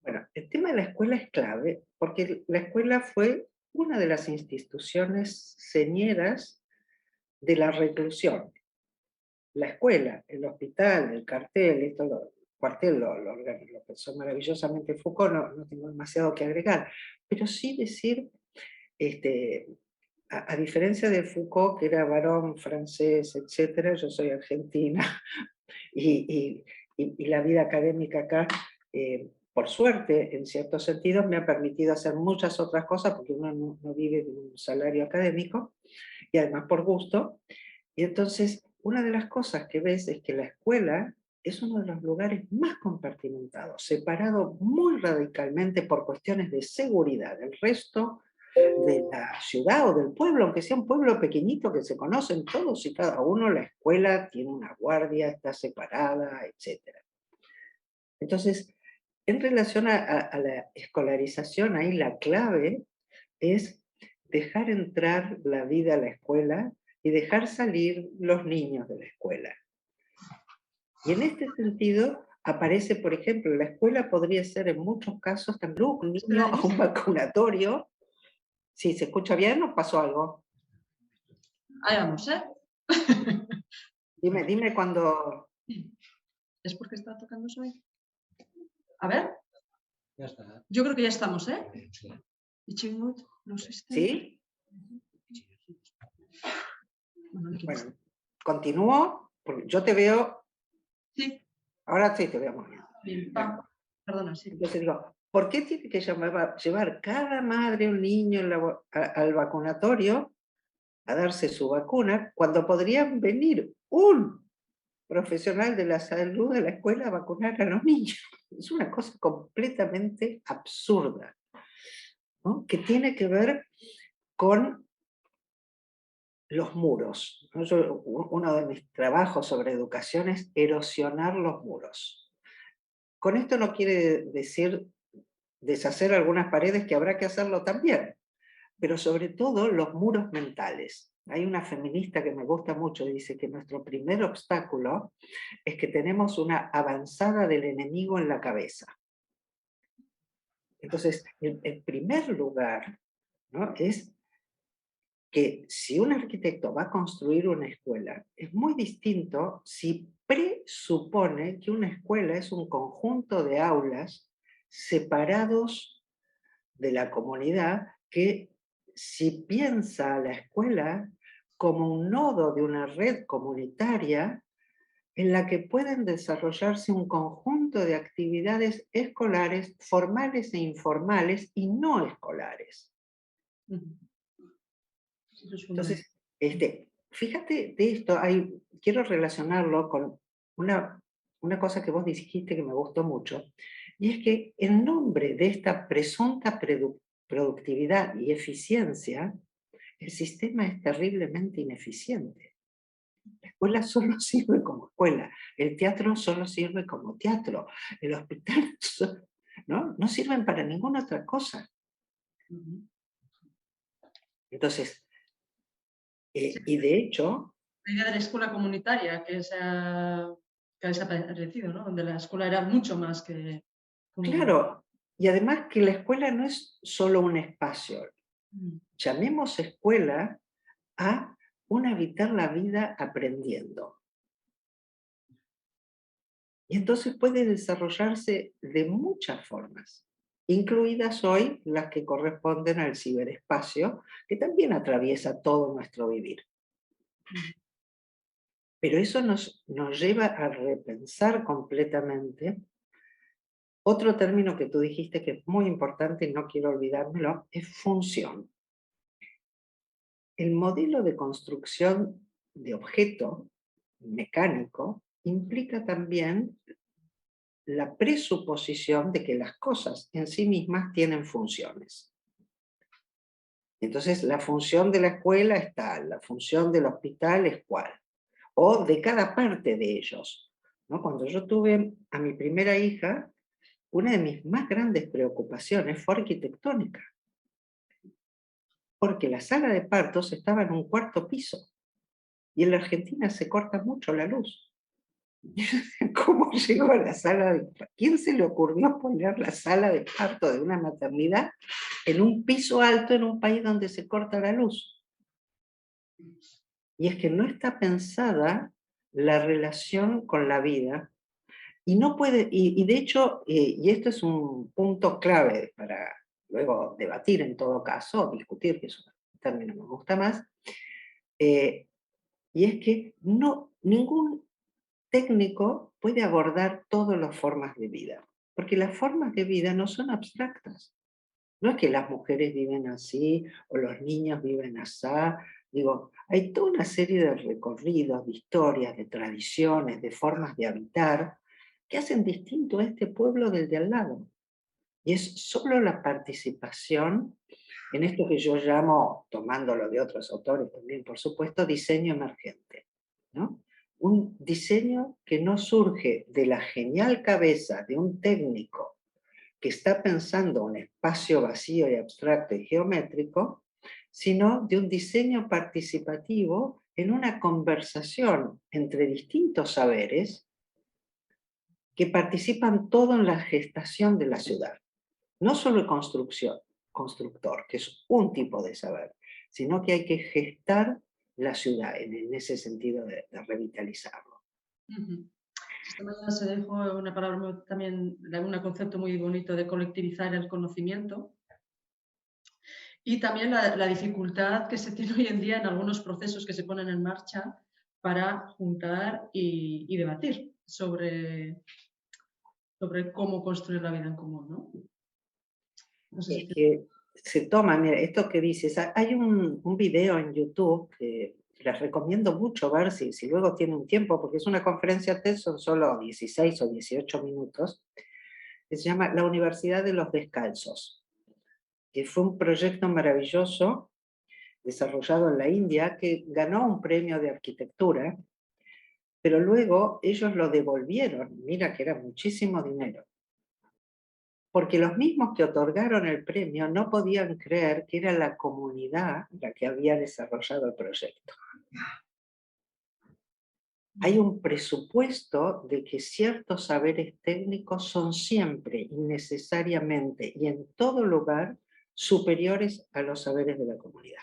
Bueno, el tema de la escuela es clave porque la escuela fue una de las instituciones señeras de la reclusión. La escuela, el hospital, el cartel, cuartel lo pensó maravillosamente Foucault, no tengo demasiado que agregar, pero sí decir, a diferencia de Foucault, que era varón francés, etcétera, yo soy argentina, y, y la vida académica acá, por suerte, en ciertos sentidos, me ha permitido hacer muchas otras cosas, porque uno no vive de un salario académico, y además por gusto. Y entonces, una de las cosas que ves es que la escuela es uno de los lugares más compartimentados, separado muy radicalmente por cuestiones de seguridad del resto de la ciudad o del pueblo, aunque sea un pueblo pequeñito que se conocen todos y cada uno, la escuela tiene una guardia, está separada, etc. Entonces, en relación a la escolarización, ahí la clave es dejar entrar la vida a la escuela y dejar salir los niños de la escuela. Y en este sentido aparece, por ejemplo, la escuela podría ser en muchos casos también un niño a un vacunatorio. ¿Sí se escucha bien o pasó algo? Ahí vamos, ¿eh? Dime cuando... ¿Es porque está tocando hoy? A ver, Ya está. yo creo que ya estamos, ¿eh? Sí. Ichimut, no sé si... ¿Sí? Bueno, Bueno, continúo, porque yo te veo, sí, ahora sí te veo muy bien. bien, perdona, sí. Entonces digo, ¿por qué tiene que llevar cada madre un niño al vacunatorio a darse su vacuna cuando podrían venir un profesional de la salud de la escuela a vacunar a los niños? Es una cosa completamente absurda, ¿no? Que tiene que ver con los muros, ¿no? Uno de mis trabajos sobre educación es erosionar los muros. Con esto no quiere decir deshacer algunas paredes, que habrá que hacerlo también, pero sobre todo los muros mentales. Hay una feminista que me gusta mucho, dice que nuestro primer obstáculo es que tenemos una avanzada del enemigo en la cabeza. Entonces, el primer lugar, ¿no?, es que si un arquitecto va a construir una escuela, es muy distinto si presupone que una escuela es un conjunto de aulas separados de la comunidad, que si piensa a la escuela como un nodo de una red comunitaria en la que pueden desarrollarse un conjunto de actividades escolares formales e informales y no escolares. Entonces, fíjate de esto, quiero relacionarlo con una cosa que vos dijiste que me gustó mucho, y es que en nombre de esta presunta productividad y eficiencia, el sistema es terriblemente ineficiente. La escuela solo sirve como escuela, el teatro solo sirve como teatro, el hospital no sirven para ninguna otra cosa. Entonces, y de hecho... La idea de la escuela comunitaria que ha desaparecido, ¿no? Donde la escuela era mucho más que... Claro, y además que la escuela no es solo un espacio. Llamemos escuela a un habitar la vida aprendiendo. Y entonces puede desarrollarse de muchas formas, incluidas hoy las que corresponden al ciberespacio, que también atraviesa todo nuestro vivir. Pero eso nos lleva a repensar completamente. Otro término que tú dijiste que es muy importante y no quiero olvidármelo, es función. El modelo de construcción de objeto mecánico implica también la presuposición de que las cosas en sí mismas tienen funciones. Entonces, la función de la escuela es tal, la función del hospital es cual, o de cada parte de ellos, ¿no? Cuando yo tuve a mi primera hija, una de mis más grandes preocupaciones fue arquitectónica, porque la sala de partos estaba en un cuarto piso, y en la Argentina se corta mucho la luz. ¿Cómo llegó a la sala de parto? ¿Quién se le ocurrió poner la sala de parto de una maternidad en un piso alto en un país donde se corta la luz? Y es que no está pensada la relación con la vida, y no puede, y de hecho, y esto es un punto clave para luego debatir en todo caso, discutir, que es un término que me gusta más, y es que ningún técnico puede abordar todas las formas de vida, porque las formas de vida no son abstractas. No es que las mujeres viven así o los niños viven así. Digo, hay toda una serie de recorridos, de historias, de tradiciones, de formas de habitar que hacen distinto a este pueblo del de al lado. Y es solo la participación en esto que yo llamo, tomándolo de otros autores también, por supuesto, diseño emergente, ¿no? Un diseño que no surge de la genial cabeza de un técnico que está pensando un espacio vacío y abstracto y geométrico, sino de un diseño participativo en una conversación entre distintos saberes que participan todo en la gestación de la ciudad. No solo el constructor, que es un tipo de saber, sino que hay que gestar la ciudad en ese sentido de revitalizarlo. Esta mañana se dijo una palabra también, un concepto muy bonito de colectivizar el conocimiento y también la dificultad que se tiene hoy en día en algunos procesos que se ponen en marcha para juntar y debatir sobre cómo construir la vida en común, ¿no? No sé Es si que se toma, mira, esto que dices, hay un video en YouTube que les recomiendo mucho ver si luego tienen tiempo, porque es una conferencia TED, son solo 16 o 18 minutos, que se llama La Universidad de los Descalzos, que fue un proyecto maravilloso desarrollado en la India que ganó un premio de arquitectura, pero luego ellos lo devolvieron, mira que era muchísimo dinero, porque los mismos que otorgaron el premio no podían creer que era la comunidad la que había desarrollado el proyecto. Hay un presupuesto de que ciertos saberes técnicos son siempre y necesariamente y en todo lugar superiores a los saberes de la comunidad.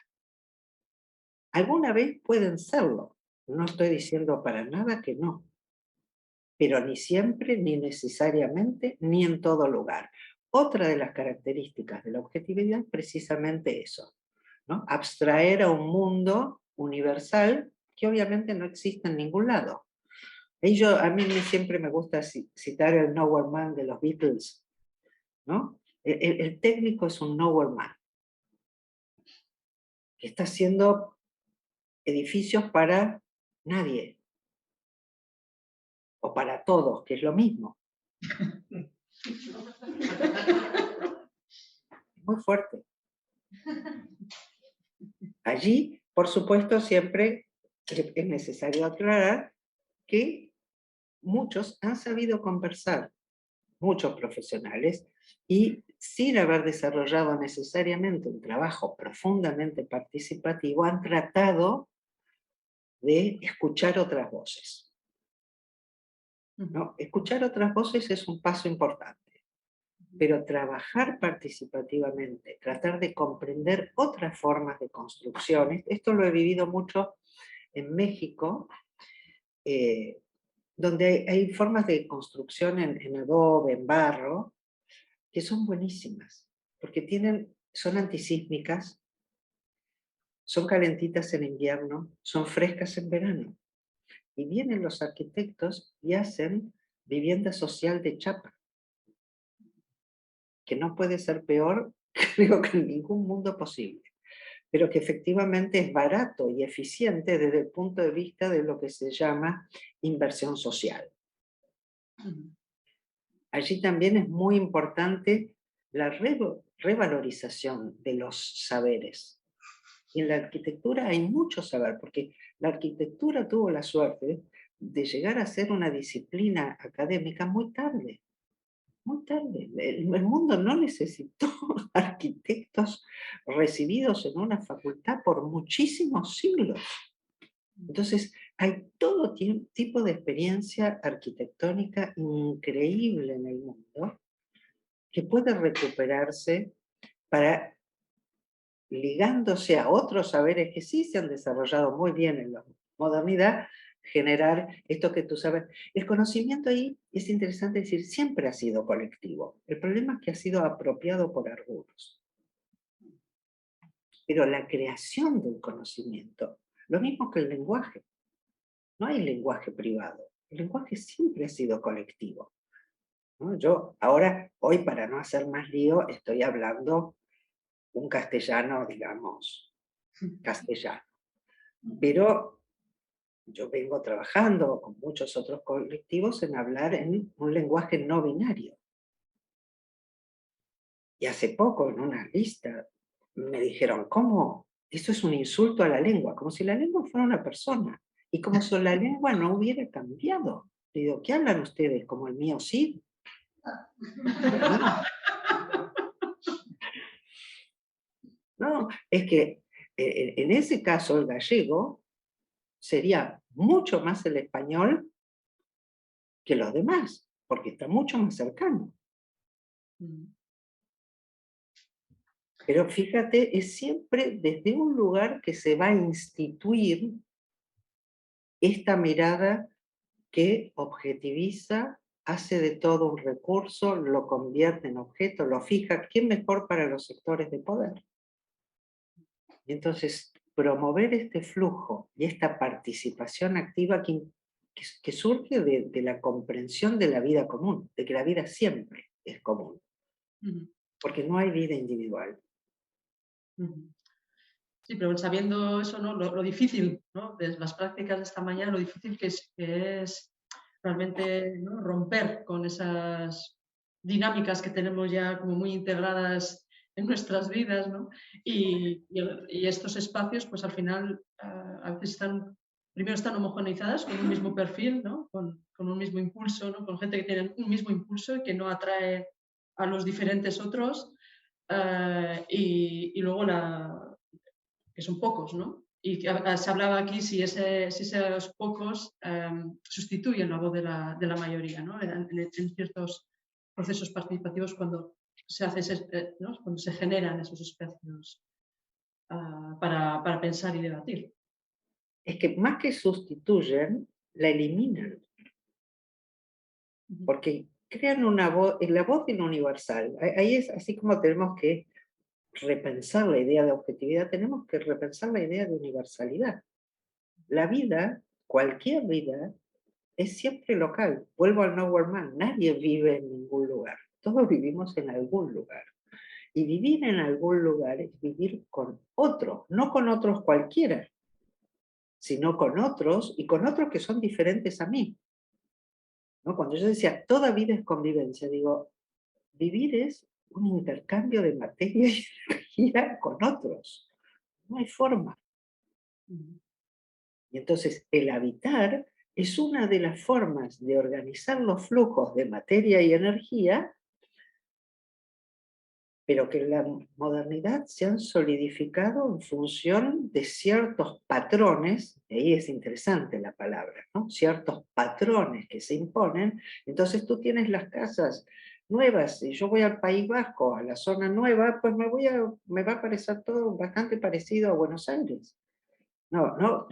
Alguna vez pueden serlo, no estoy diciendo para nada que no, pero ni siempre, ni necesariamente, ni en todo lugar. Otra de las características de la objetividad es precisamente eso, ¿no? Abstraer a un mundo universal que obviamente no existe en ningún lado. A mí siempre me gusta citar el Nowhere Man de los Beatles, ¿no? El técnico es un Nowhere Man, que está haciendo edificios para nadie, o para todos, que es lo mismo. Muy fuerte. Allí, por supuesto, siempre es necesario aclarar que muchos han sabido conversar, muchos profesionales, y sin haber desarrollado necesariamente un trabajo profundamente participativo, han tratado de escuchar otras voces, ¿no? Escuchar otras voces es un paso importante, pero trabajar participativamente, tratar de comprender otras formas de construcciones, esto lo he vivido mucho en México, donde hay formas de construcción en adobe, en barro, que son buenísimas, porque son antisísmicas, son calentitas en invierno, son frescas en verano. Y vienen los arquitectos y hacen vivienda social de chapa, que no puede ser peor, creo que en ningún mundo posible, pero que efectivamente es barato y eficiente desde el punto de vista de lo que se llama inversión social. allí también es muy importante la revalorización de los saberes. Y en la arquitectura hay mucho saber, porque la arquitectura tuvo la suerte de llegar a ser una disciplina académica muy tarde, muy tarde. El mundo no necesitó arquitectos recibidos en una facultad por muchísimos siglos. Entonces, hay todo tipo de experiencia arquitectónica increíble en el mundo que puede recuperarse para, ligándose a otros saberes que sí se han desarrollado muy bien en la modernidad, generar esto que tú sabes. El conocimiento ahí es interesante decir, siempre ha sido colectivo. El problema es que ha sido apropiado por algunos. Pero la creación del conocimiento, lo mismo que el lenguaje. No hay lenguaje privado. El lenguaje siempre ha sido colectivo, ¿no? Yo ahora, hoy para no hacer más lío, estoy hablando un castellano, digamos, castellano. Pero yo vengo trabajando con muchos otros colectivos en hablar en un lenguaje no binario. Y hace poco en una lista me dijeron, ¿cómo? Eso es un insulto a la lengua, como si la lengua fuera una persona. Y como si la lengua no hubiera cambiado. Le digo, ¿qué hablan ustedes? ¿Como el mío sí? No, es que en ese caso el gallego sería mucho más el español que los demás, porque está mucho más cercano. Pero fíjate, es siempre desde un lugar que se va a instituir esta mirada que objetiviza, hace de todo un recurso, lo convierte en objeto, lo fija. ¿Qué mejor para los sectores de poder? Y entonces, promover este flujo y esta participación activa que surge de la comprensión de la vida común, de que la vida siempre es común, porque no hay vida individual. Sí, pero sabiendo eso, ¿no? Lo difícil, ¿no? De las prácticas de esta mañana, lo difícil que es realmente, ¿no? Romper con esas dinámicas que tenemos ya como muy integradas en nuestras vidas, ¿no? Y estos espacios, pues al final, a veces primero están homogeneizadas con un mismo perfil, ¿no? Con un mismo impulso, ¿no? Con gente que tiene un mismo impulso y que no atrae a los diferentes otros. Y luego que son pocos, ¿no? Y que se hablaba aquí si esos pocos sustituyen la voz de la mayoría, ¿no? En ciertos procesos participativos cuando se hace ¿no? Cuando se generan esos espacios para pensar y debatir. Es que más que sustituyen, la eliminan, porque crean una voz, la voz de lo universal. Ahí es así como tenemos que repensar la idea de objetividad, tenemos que repensar la idea de universalidad. La vida, cualquier vida, es siempre local. Vuelvo al Nowhere Man, nadie vive en ningún lugar, todos vivimos en algún lugar. Y vivir en algún lugar es vivir con otros, no con otros cualquiera, sino con otros y con otros que son diferentes a mí, ¿no? Cuando yo decía, toda vida es convivencia, digo, vivir es un intercambio de materia y energía con otros. No hay forma. Y entonces el habitar es una de las formas de organizar los flujos de materia y energía, pero que en la modernidad se han solidificado en función de ciertos patrones, y ahí es interesante la palabra, ¿no? Ciertos patrones que se imponen. Entonces tú tienes las casas nuevas, y yo voy al País Vasco, a la zona nueva, pues me va a parecer todo bastante parecido a Buenos Aires. No, no,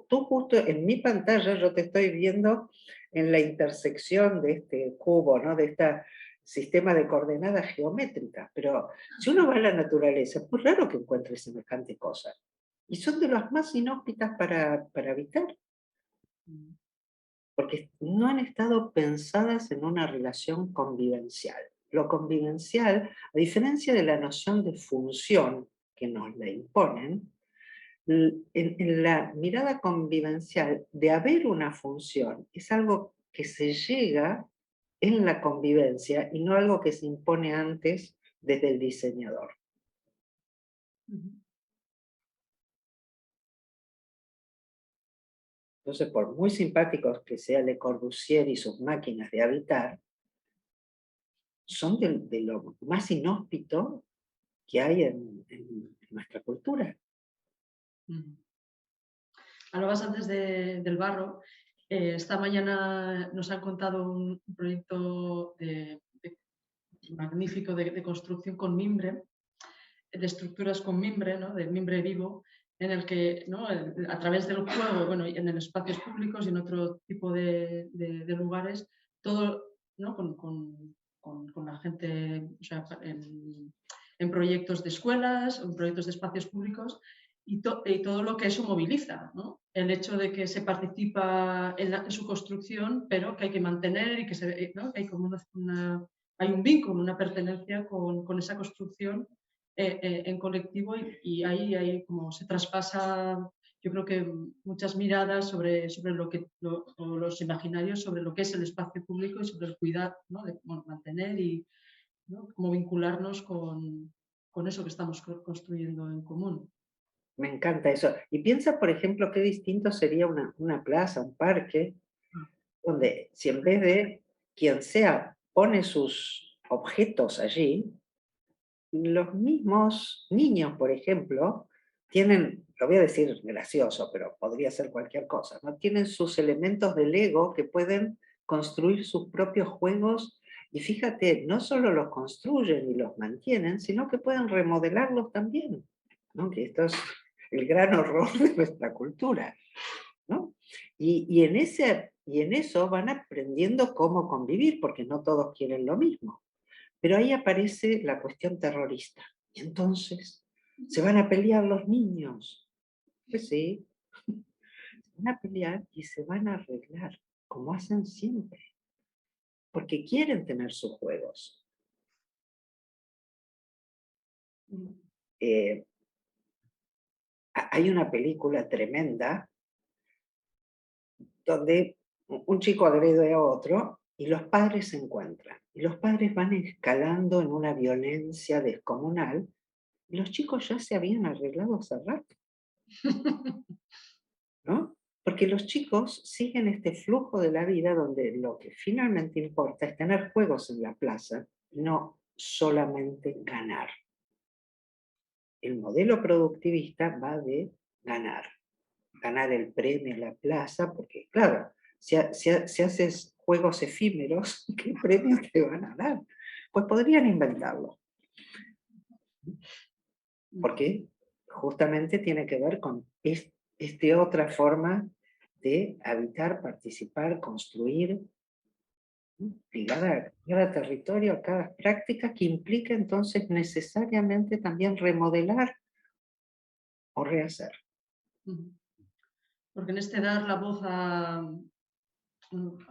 tú justo en mi pantalla yo te estoy viendo en la intersección de este cubo, ¿no? De este sistema de coordenadas geométricas, pero si uno va a la naturaleza, es muy raro que encuentre semejante cosa. Y son de las más inhóspitas para habitar, porque no han estado pensadas en una relación convivencial. Lo convivencial, a diferencia de la noción de función que nos la imponen, en la mirada convivencial de haber una función, es algo que se llega en la convivencia y no algo que se impone antes desde el diseñador. Ujú. Entonces, por muy simpáticos que sea Le Corbusier y sus máquinas de habitar, son de lo más inhóspito que hay en nuestra cultura. Ujú. Hablabas antes del barro. Esta mañana nos han contado un proyecto magnífico de construcción con mimbre, de estructuras con mimbre, ¿no? De mimbre vivo, en el que, ¿no? A través del juego, bueno, en los espacios públicos y en otro tipo de lugares, todo, ¿no? Con la gente, o sea, en proyectos de escuelas, en proyectos de espacios públicos, y todo lo que eso moviliza, ¿no? El hecho de que se participa en su construcción, pero que hay que mantener y que, ¿no? Que hay como hay un vínculo, una pertenencia con esa construcción en colectivo, y ahí como se traspasa, yo creo que muchas miradas sobre lo que, o los imaginarios sobre lo que es el espacio público y sobre el cuidado, ¿no? De, bueno, mantener y, ¿no? Cómo vincularnos con eso que estamos construyendo en común. Me encanta eso. Y piensa, por ejemplo, qué distinto sería una plaza, un parque, donde si en vez de quien sea pone sus objetos allí, los mismos niños, por ejemplo, tienen, lo voy a decir gracioso, pero podría ser cualquier cosa, ¿no? Tienen sus elementos de Lego que pueden construir sus propios juegos y fíjate, no solo los construyen y los mantienen, sino que pueden remodelarlos también, ¿no? Que esto es el gran horror de nuestra cultura, ¿no? Y en eso van aprendiendo cómo convivir, porque no todos quieren lo mismo. Pero ahí aparece la cuestión terrorista. Y entonces, ¿se van a pelear los niños? Pues sí, se van a pelear y se van a arreglar, como hacen siempre, porque quieren tener sus juegos. Eh, Hay una película tremenda donde un chico agrede a otro y los padres se encuentran. Y los padres van escalando en una violencia descomunal y los chicos ya se habían arreglado hace rato, ¿no? Porque los chicos siguen este flujo de la vida donde lo que finalmente importa es tener juegos en la plaza, no solamente ganar. El modelo productivista va de ganar, ganar el premio en la plaza, porque claro, si haces juegos efímeros, ¿qué premio te van a dar? Pues podrían inventarlo, porque justamente tiene que ver con esta otra forma de habitar, participar, construir, ¿no? Ligada a territorio, a cada práctica que implica entonces necesariamente también remodelar o rehacer. Porque en este dar la voz a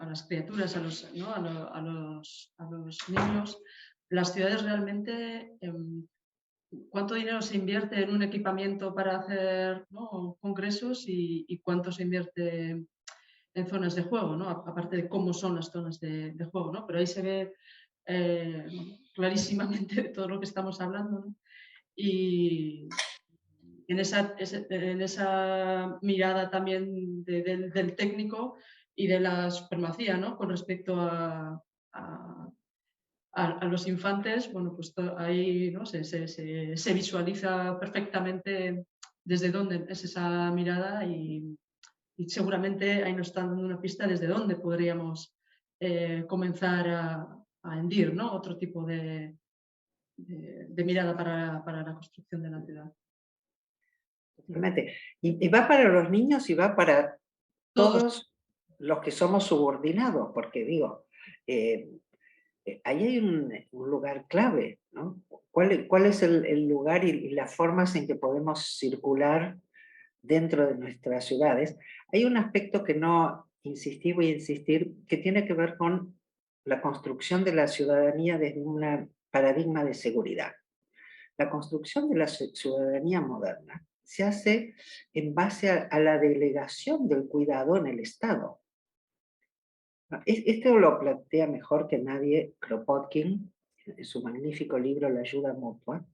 las criaturas, ¿no? A los niños, las ciudades realmente, ¿cuánto dinero se invierte en un equipamiento para hacer, ¿no? Congresos, y cuánto se invierte en zonas de juego, ¿no? Aparte de cómo son las zonas de juego, ¿no? Pero ahí se ve clarísimamente todo lo que estamos hablando, ¿no? Y en esa mirada también del técnico y de la supremacía, ¿no? Con respecto a, a los infantes, bueno, pues ahí, ¿no? Se visualiza perfectamente desde dónde es esa mirada, y seguramente ahí nos están dando una pista desde dónde podríamos comenzar a hendir, ¿no? Otro tipo de mirada para la construcción de la ciudad. Totalmente. Y va para los niños y va para Todos. todos los que somos subordinados, porque digo, eh, ahí hay un lugar clave, ¿no? ¿Cuál es el lugar y las formas en que podemos circular dentro de nuestras ciudades? Hay un aspecto que no insistí, voy a insistir, que tiene que ver con la construcción de la ciudadanía desde un paradigma de seguridad. La construcción de la ciudadanía moderna se hace en base a la delegación del cuidado en el Estado. Esto lo plantea mejor que nadie Kropotkin en su magnífico libro La ayuda mutua,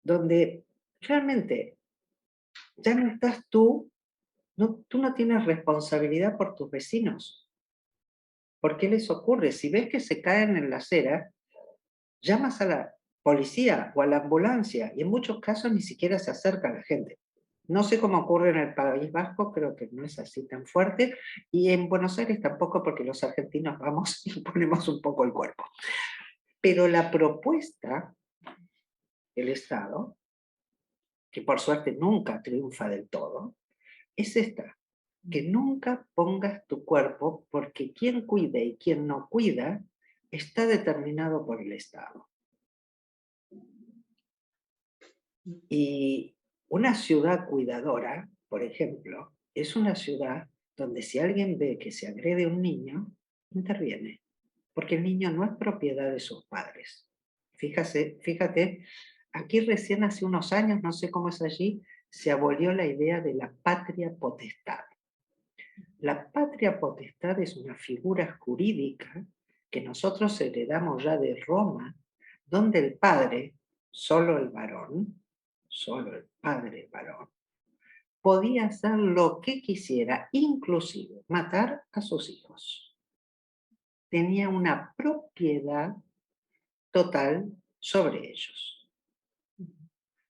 donde realmente ya no estás tú no tienes responsabilidad por tus vecinos. ¿Por qué les ocurre? Si ves que se caen en la acera, llamas a la policía o a la ambulancia y en muchos casos ni siquiera se acerca a la gente. No sé cómo ocurre en el País Vasco, creo que no es así tan fuerte, y en Buenos Aires tampoco porque los argentinos vamos y ponemos un poco el cuerpo. Pero la propuesta del Estado, que por suerte nunca triunfa del todo, es esta, que nunca pongas tu cuerpo porque quien cuide y quien no cuida está determinado por el Estado. Y una ciudad cuidadora, por ejemplo, es una ciudad donde si alguien ve que se agrede a un niño, interviene, porque el niño no es propiedad de sus padres. Fíjate, aquí recién hace unos años, no sé cómo es allí, se abolió la idea de la patria potestad. La patria potestad es una figura jurídica que nosotros heredamos ya de Roma, donde el padre, solo el varón, solo el padre varón, podía hacer lo que quisiera, inclusive matar a sus hijos. Tenía una propiedad total sobre ellos.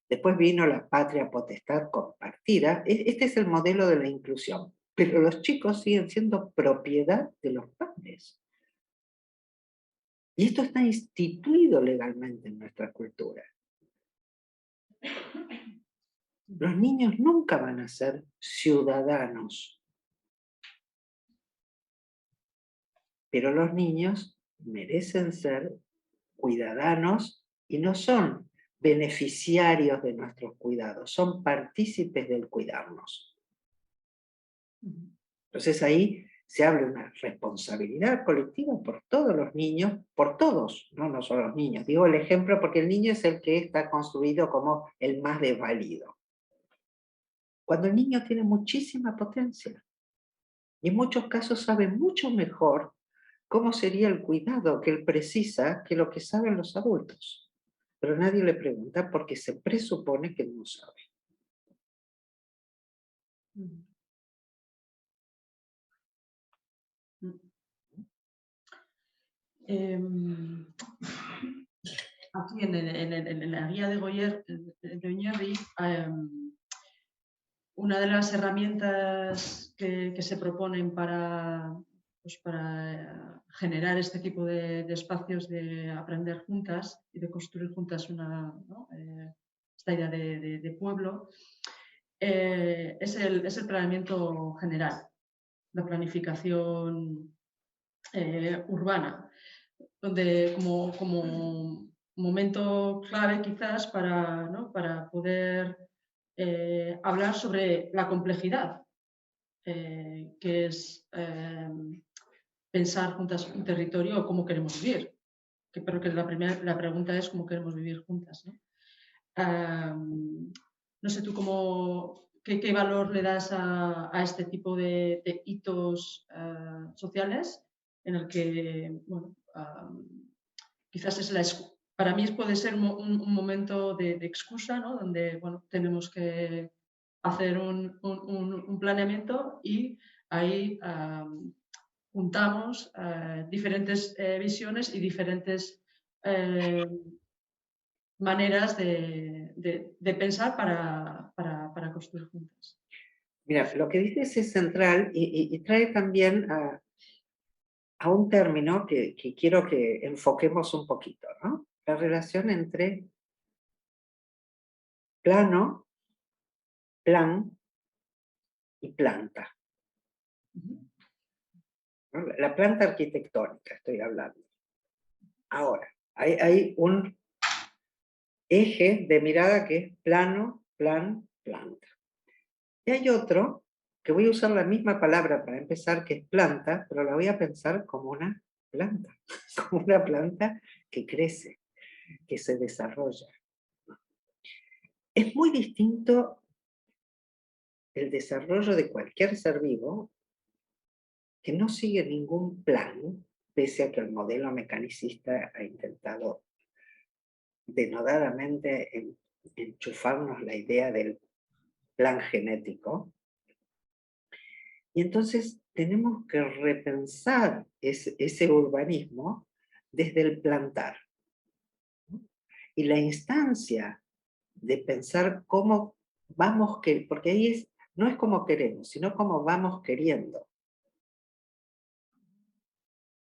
Después vino la patria potestad compartida. Este es el modelo de la inclusión. Pero los chicos siguen siendo propiedad de los padres. Y esto está instituido legalmente en nuestra cultura. Los niños nunca van a ser ciudadanos. Pero los niños merecen ser cuidadanos y no son beneficiarios de nuestros cuidados, son partícipes del cuidarnos. Entonces ahí se habla de una responsabilidad colectiva por todos los niños, por todos, no solo los niños. Digo el ejemplo porque el niño es el que está construido como el más desvalido. Cuando el niño tiene muchísima potencia y en muchos casos sabe mucho mejor cómo sería el cuidado que él precisa que lo que saben los adultos. Pero nadie le pregunta porque se presupone que no sabe. Aquí en la guía de Goyer de Oñarri, una de las herramientas que se proponen para generar este tipo de espacios de aprender juntas y de construir juntas esta idea de pueblo, es el planeamiento general, la planificación urbana, donde como momento clave quizás para poder hablar sobre la complejidad, que es pensar juntas un territorio o cómo queremos vivir. Pero que la pregunta es cómo queremos vivir juntas, ¿no? No sé tú qué valor le das a este tipo de hitos sociales en el que, bueno, quizás para mí puede ser un momento de excusa, ¿no? Donde, bueno, tenemos que hacer un planeamiento y ahí juntamos diferentes visiones y diferentes maneras de pensar para construir juntas. Mira, lo que dices es central y trae también a un término que quiero que enfoquemos un poquito, ¿no? La relación entre plano, plan y planta. ¿No? La planta arquitectónica estoy hablando. Ahora, hay un eje de mirada que es plano, plan, planta. Y hay otro, que voy a usar la misma palabra para empezar, que es planta, pero la voy a pensar como una planta, como una planta que crece, que se desarrolla. Es muy distinto el desarrollo de cualquier ser vivo que no sigue ningún plan, pese a que el modelo mecanicista ha intentado denodadamente enchufarnos la idea del plan genético. Y entonces tenemos que repensar ese urbanismo desde el plantar. Y la instancia de pensar cómo vamos, porque ahí no es como queremos, sino cómo vamos queriendo.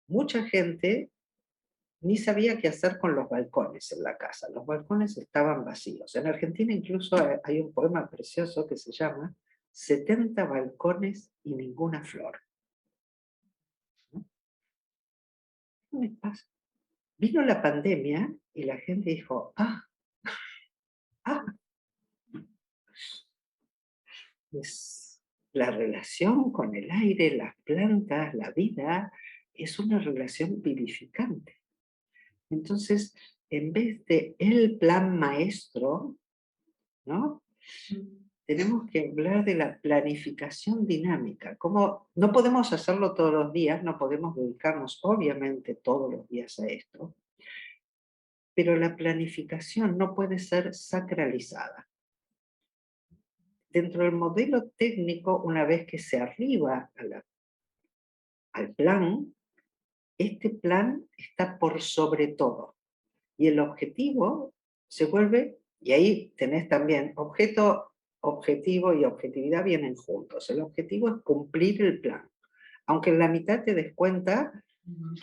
Mucha gente ni sabía qué hacer con los balcones en la casa. Los balcones estaban vacíos. En Argentina incluso hay un poema precioso que se llama 70 balcones y ninguna flor. ¿No? ¿Qué me pasa? Vino la pandemia y la gente dijo, ah, es la relación con el aire, las plantas, la vida, es una relación vivificante. Entonces, en vez de el plan maestro, ¿no? Tenemos que hablar de la planificación dinámica. Como no podemos hacerlo todos los días, no podemos dedicarnos obviamente todos los días a esto, pero la planificación no puede ser sacralizada. Dentro del modelo técnico, una vez que se arriba al plan, este plan está por sobre todo. Y el objetivo se vuelve, y ahí tenés también objeto, objetivo y objetividad vienen juntos. El objetivo es cumplir el plan. Aunque en la mitad te des cuenta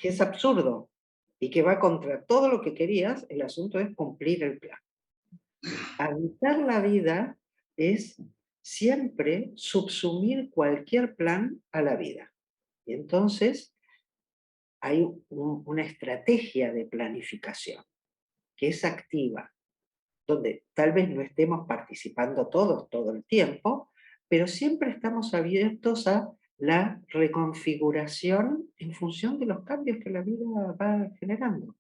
que es absurdo y que va contra todo lo que querías, el asunto es cumplir el plan. Habitar la vida es siempre subsumir cualquier plan a la vida. Y entonces hay una estrategia de planificación que es activa, donde tal vez no estemos participando todos todo el tiempo, pero siempre estamos abiertos a la reconfiguración en función de los cambios que la vida va generando.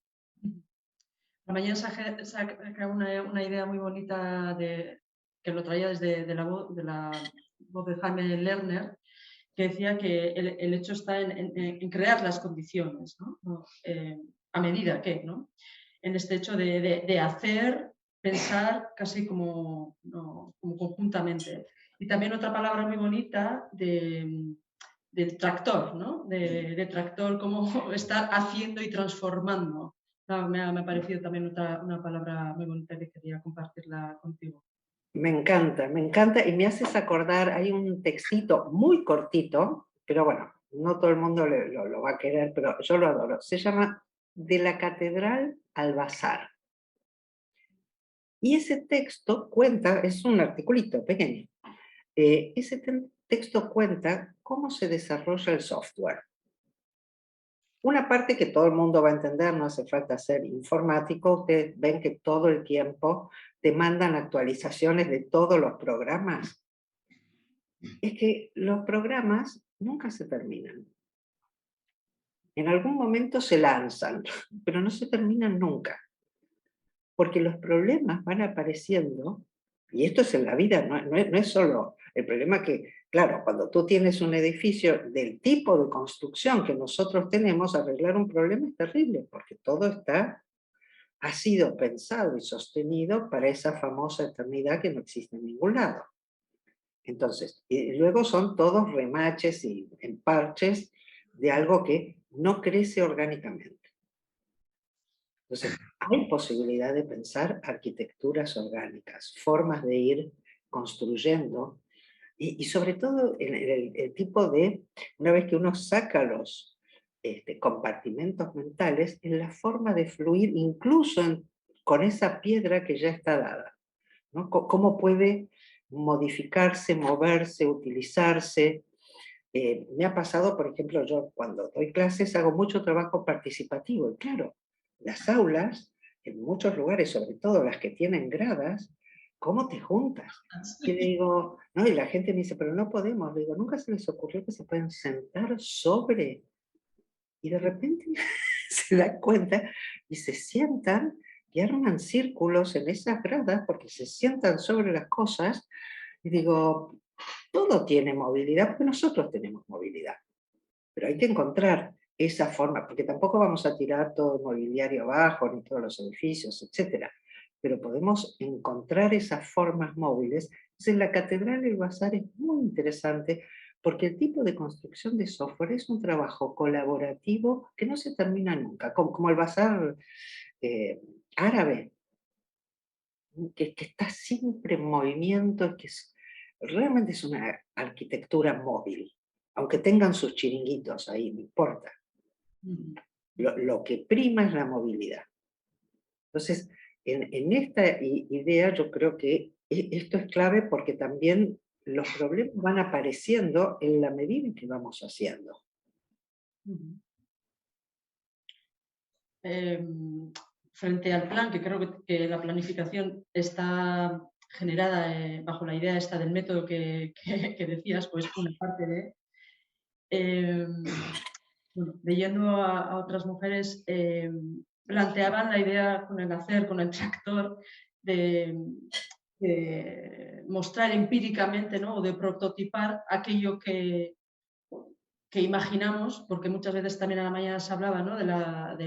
La mañana saca una idea muy bonita que lo traía desde de la voz de Jaime Lerner, que decía que el hecho está en crear las condiciones, ¿no? A medida que, ¿no? En este hecho de hacer, pensar casi como conjuntamente. Y también otra palabra muy bonita del tractor, ¿no? De tractor, cómo estar haciendo y transformando. Me ha parecido también una palabra muy bonita que quería compartirla contigo. Me encanta y me haces acordar, hay un textito muy cortito, pero bueno, no todo el mundo lo va a querer, pero yo lo adoro. Se llama De la Catedral al Bazar. Y ese texto cuenta, es un articulito pequeño, ese texto cuenta cómo se desarrolla el software. Una parte que todo el mundo va a entender, no hace falta ser informático, ustedes ven que todo el tiempo te mandan actualizaciones de todos los programas. Es que los programas nunca se terminan. En algún momento se lanzan, pero no se terminan nunca. Porque los problemas van apareciendo, y esto es en la vida, no es solo el problema que, claro, cuando tú tienes un edificio del tipo de construcción que nosotros tenemos, arreglar un problema es terrible, porque todo ha sido pensado y sostenido para esa famosa eternidad que no existe en ningún lado. Entonces, y luego son todos remaches y parches de algo que no crece orgánicamente. Entonces, hay posibilidad de pensar arquitecturas orgánicas, formas de ir construyendo, y sobre todo el tipo de, una vez que uno saca los compartimentos mentales, en la forma de fluir incluso con esa piedra que ya está dada, ¿no? Cómo puede modificarse, moverse, utilizarse. Me ha pasado, por ejemplo, yo cuando doy clases hago mucho trabajo participativo, y claro, las aulas, en muchos lugares, sobre todo las que tienen gradas, ¿cómo te juntas? Y digo, no, y la gente me dice, pero no podemos. Le digo, nunca se les ocurrió que se pueden sentar sobre, y de repente se dan cuenta y se sientan y arman círculos en esas gradas porque se sientan sobre las cosas, y digo, todo tiene movilidad porque nosotros tenemos movilidad. Pero hay que encontrar esa forma, porque tampoco vamos a tirar todo el mobiliario abajo, ni todos los edificios, etcétera. Pero podemos encontrar esas formas móviles. Entonces, la Catedral del Bazar es muy interesante porque el tipo de construcción de software es un trabajo colaborativo que no se termina nunca, como el bazar árabe, que está siempre en movimiento, realmente es una arquitectura móvil, aunque tengan sus chiringuitos ahí, no importa. Lo que prima es la movilidad. Entonces, en esta idea yo creo que esto es clave porque también los problemas van apareciendo en la medida en que vamos haciendo. Frente al plan, que creo que la planificación está generada bajo la idea esta del método que decías, pues una parte de... bueno, leyendo a otras mujeres, planteaban la idea con el hacer, con el tractor, de mostrar empíricamente, ¿no? O de prototipar aquello que imaginamos, porque muchas veces también a la mañana se hablaba, ¿no? de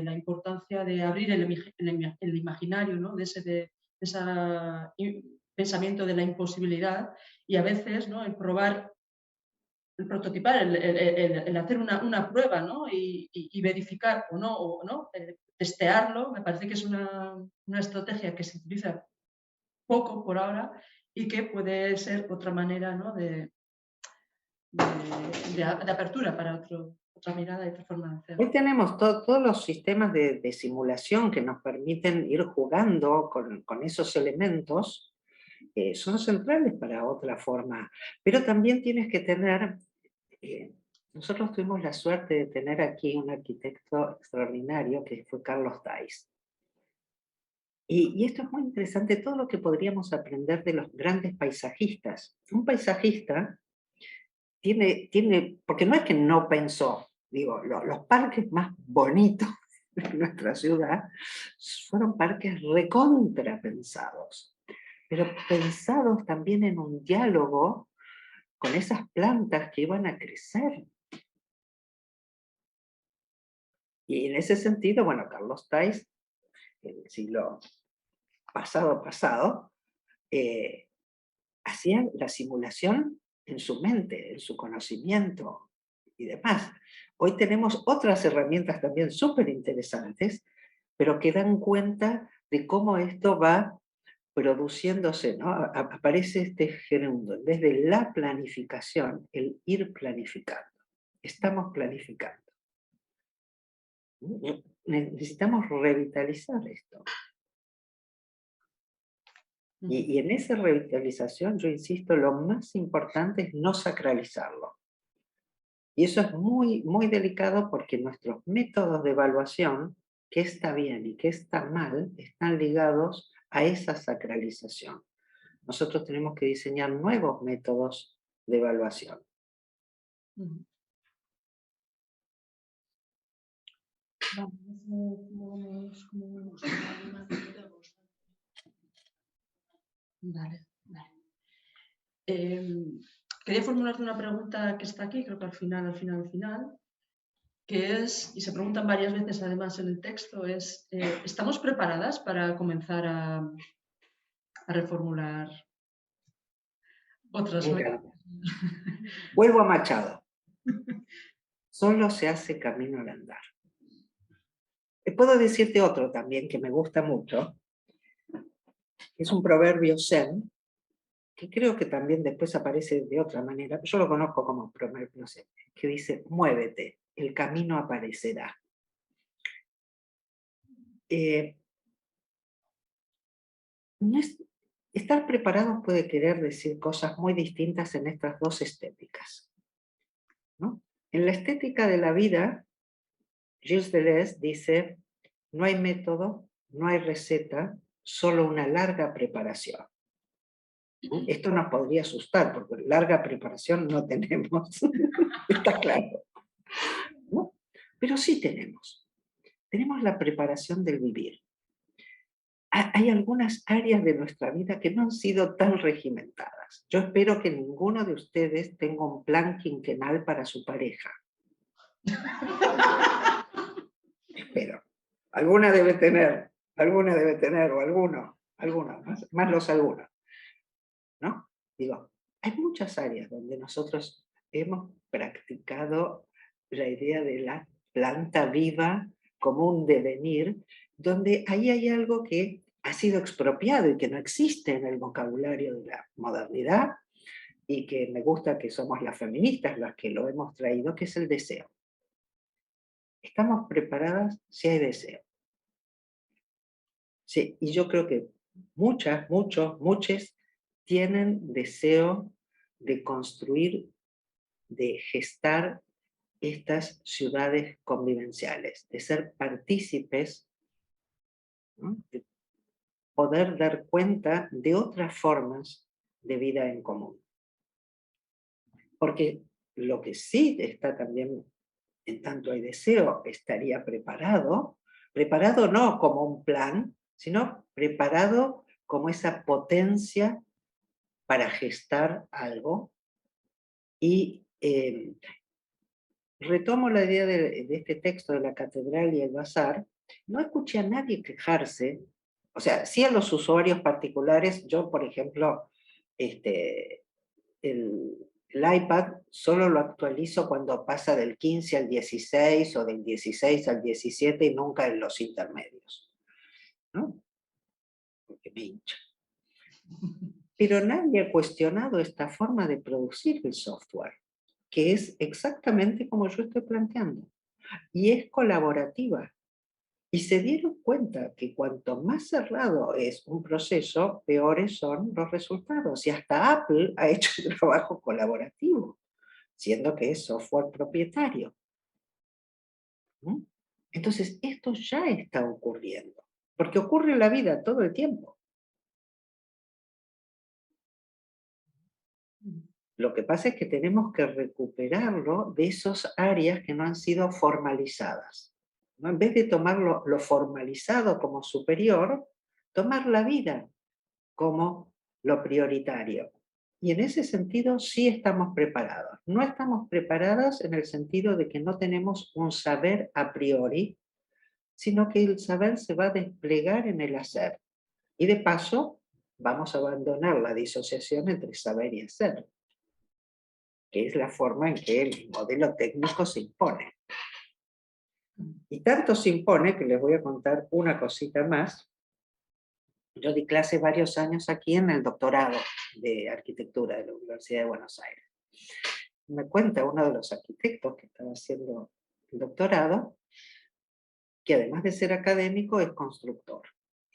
la importancia de abrir el imaginario, ¿no? de ese pensamiento de la imposibilidad, y a veces, ¿no? el probar, el prototipar, el hacer una prueba, ¿no? y verificar o no, testearlo, me parece que es una estrategia que se utiliza poco por ahora y que puede ser otra manera, ¿no? de apertura para otra mirada y otra forma de hacer. Hoy tenemos todos los sistemas de simulación que nos permiten ir jugando con esos elementos, son centrales para otra forma, pero también tienes que tener, nosotros tuvimos la suerte de tener aquí un arquitecto extraordinario que fue Carlos Tais. Y esto es muy interesante, todo lo que podríamos aprender de los grandes paisajistas. Un paisajista porque no es que no pensó, digo, los parques más bonitos de nuestra ciudad fueron parques recontrapensados, pero pensados también en un diálogo con esas plantas que iban a crecer. Y en ese sentido, bueno, Carlos Tais, en el siglo pasado, hacía la simulación en su mente, en su conocimiento y demás. Hoy tenemos otras herramientas también súper interesantes, pero que dan cuenta de cómo esto va produciéndose, ¿no? Aparece este gerundio, en vez de la planificación, el ir planificando. Estamos planificando. Necesitamos revitalizar esto. Y en esa revitalización, yo insisto, lo más importante es no sacralizarlo. Y eso es muy, muy delicado porque nuestros métodos de evaluación, qué está bien y qué está mal, están ligados a esa sacralización. Nosotros tenemos que diseñar nuevos métodos de evaluación. Vale, vale. Quería formularte una pregunta que está aquí, creo que al final, que es, y se preguntan varias veces además en el texto, es, ¿estamos preparadas para comenzar a reformular otras Venga. Vuelvo a Machado. Solo se hace camino al andar. Puedo decirte otro también que me gusta mucho. Es un proverbio zen, que creo que también después aparece de otra manera. Yo lo conozco como proverbio zen, que dice, muévete, el camino aparecerá. Estar preparados puede querer decir cosas muy distintas en estas dos estéticas, ¿no? En la estética de la vida, Gilles Deleuze dice, no hay método, no hay receta, solo una larga preparación. Esto nos podría asustar, porque larga preparación no tenemos, está claro, ¿no? Pero sí tenemos la preparación del vivir. Hay algunas áreas de nuestra vida que no han sido tan regimentadas. Yo espero que ninguno de ustedes tenga un plan quinquenal para su pareja. Espero. Alguna debe tener, o algunos, más los algunos, ¿no? Digo, hay muchas áreas donde nosotros hemos practicado la idea de la planta viva como un devenir, donde ahí hay algo que ha sido expropiado y que no existe en el vocabulario de la modernidad, y que me gusta que somos las feministas las que lo hemos traído, que es el deseo. Estamos preparadas si hay deseo. Sí, y yo creo que muchos tienen deseo de construir, de gestar estas ciudades convivenciales, de ser partícipes, ¿no? De poder dar cuenta de otras formas de vida en común. Porque lo que sí está también, en tanto hay deseo, estaría preparado no como un plan, sino preparado como esa potencia para gestar algo. Y retomo la idea de este texto de la catedral y el bazar. No escuché a nadie quejarse, o sea, sí a los usuarios particulares. Yo, por ejemplo, el, el iPad solo lo actualizo cuando pasa del 15 al 16 o del 16 al 17 y nunca en los intermedios, ¿no? Porque me hincha. Pero nadie ha cuestionado esta forma de producir el software, que es exactamente como yo estoy planteando, y es colaborativa. Y se dieron cuenta que cuanto más cerrado es un proceso, peores son los resultados. Y hasta Apple ha hecho un trabajo colaborativo, siendo que es software propietario. ¿Mm? Entonces, esto ya está ocurriendo, porque ocurre en la vida todo el tiempo. Lo que pasa es que tenemos que recuperarlo de esas áreas que no han sido formalizadas, ¿no? En vez de tomar lo formalizado como superior, tomar la vida como lo prioritario. Y en ese sentido sí estamos preparados. No estamos preparados en el sentido de que no tenemos un saber a priori, sino que el saber se va a desplegar en el hacer. Y de paso, vamos a abandonar la disociación entre saber y hacer, que es la forma en que el modelo técnico se impone. Y tanto se impone que les voy a contar una cosita más. Yo di clase varios años aquí en el doctorado de arquitectura de la Universidad de Buenos Aires. Me cuenta uno de los arquitectos que estaba haciendo el doctorado, que además de ser académico es constructor.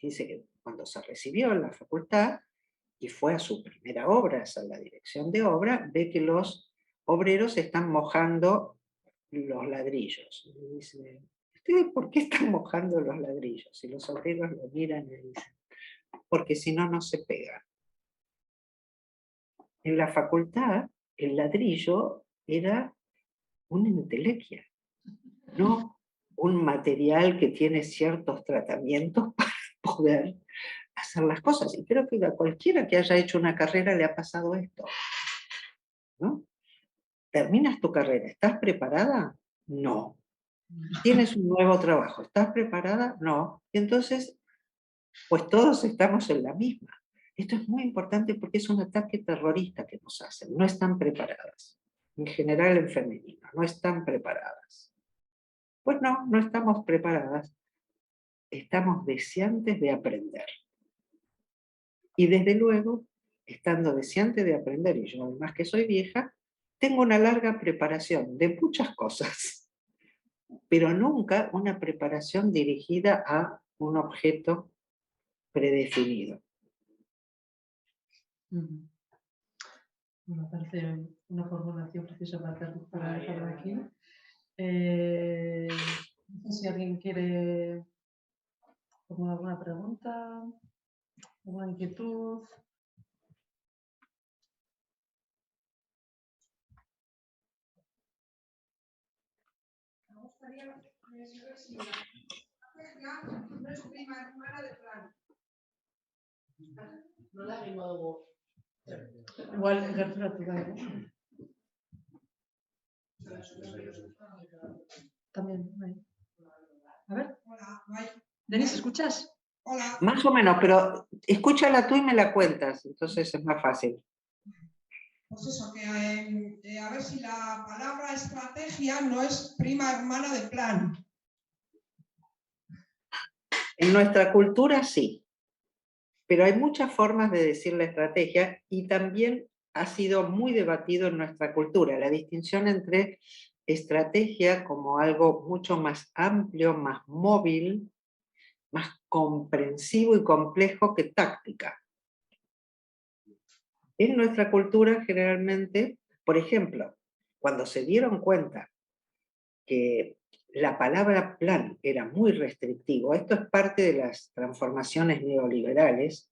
Dice que cuando se recibió en la facultad y fue a su primera obra, a la dirección de obra, ve que los obreros están mojando los ladrillos. Y dice, ¿ustedes por qué están mojando los ladrillos? Y los obreros lo miran y dicen, porque si no, no se pega. En la facultad, el ladrillo era una entelequia, no un material que tiene ciertos tratamientos para poder hacer las cosas. Y creo que a cualquiera que haya hecho una carrera le ha pasado esto, ¿no? ¿Terminas tu carrera? ¿Estás preparada? No. ¿Tienes un nuevo trabajo? ¿Estás preparada? No. Y entonces, pues todos estamos en la misma. Esto es muy importante porque es un ataque terrorista que nos hacen. No están preparadas. En general en femenino, no están preparadas. Pues no, no estamos preparadas. Estamos deseantes de aprender. Y desde luego, estando deseante de aprender, y yo además que soy vieja, tengo una larga preparación de muchas cosas, pero nunca una preparación dirigida a un objeto predefinido. Me parece una formulación precisa para dejarlo aquí. No sé si alguien quiere formular alguna pregunta, alguna inquietud. Me gustaría saber si no es prima hermana de Fran. No la rimo. Igual, gerturatu da. También, bai. A ver. Denis, ¿escuchas? Hola. Más o menos, pero escúchala tú y me la cuentas, entonces es más fácil. Pues eso, que a ver si la palabra estrategia no es prima hermana de plan. En nuestra cultura sí, pero hay muchas formas de decir la estrategia y también ha sido muy debatido en nuestra cultura la distinción entre estrategia como algo mucho más amplio, más móvil, más comprensivo y complejo que táctica. En nuestra cultura generalmente, por ejemplo, cuando se dieron cuenta que la palabra plan era muy restrictivo, esto es parte de las transformaciones neoliberales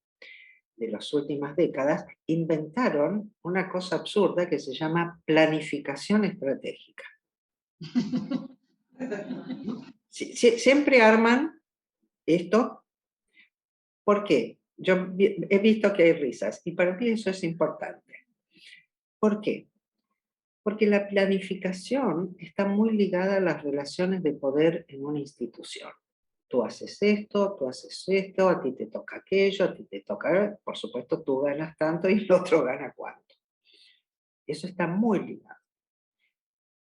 de las últimas décadas, inventaron una cosa absurda que se llama planificación estratégica. Siempre arman esto. ¿Por qué? Yo he visto que hay risas y para mí eso es importante. ¿Por qué? Porque la planificación está muy ligada a las relaciones de poder en una institución. Tú haces esto, a ti te toca aquello, a ti te toca, por supuesto tú ganas tanto y el otro gana cuánto. Eso está muy ligado.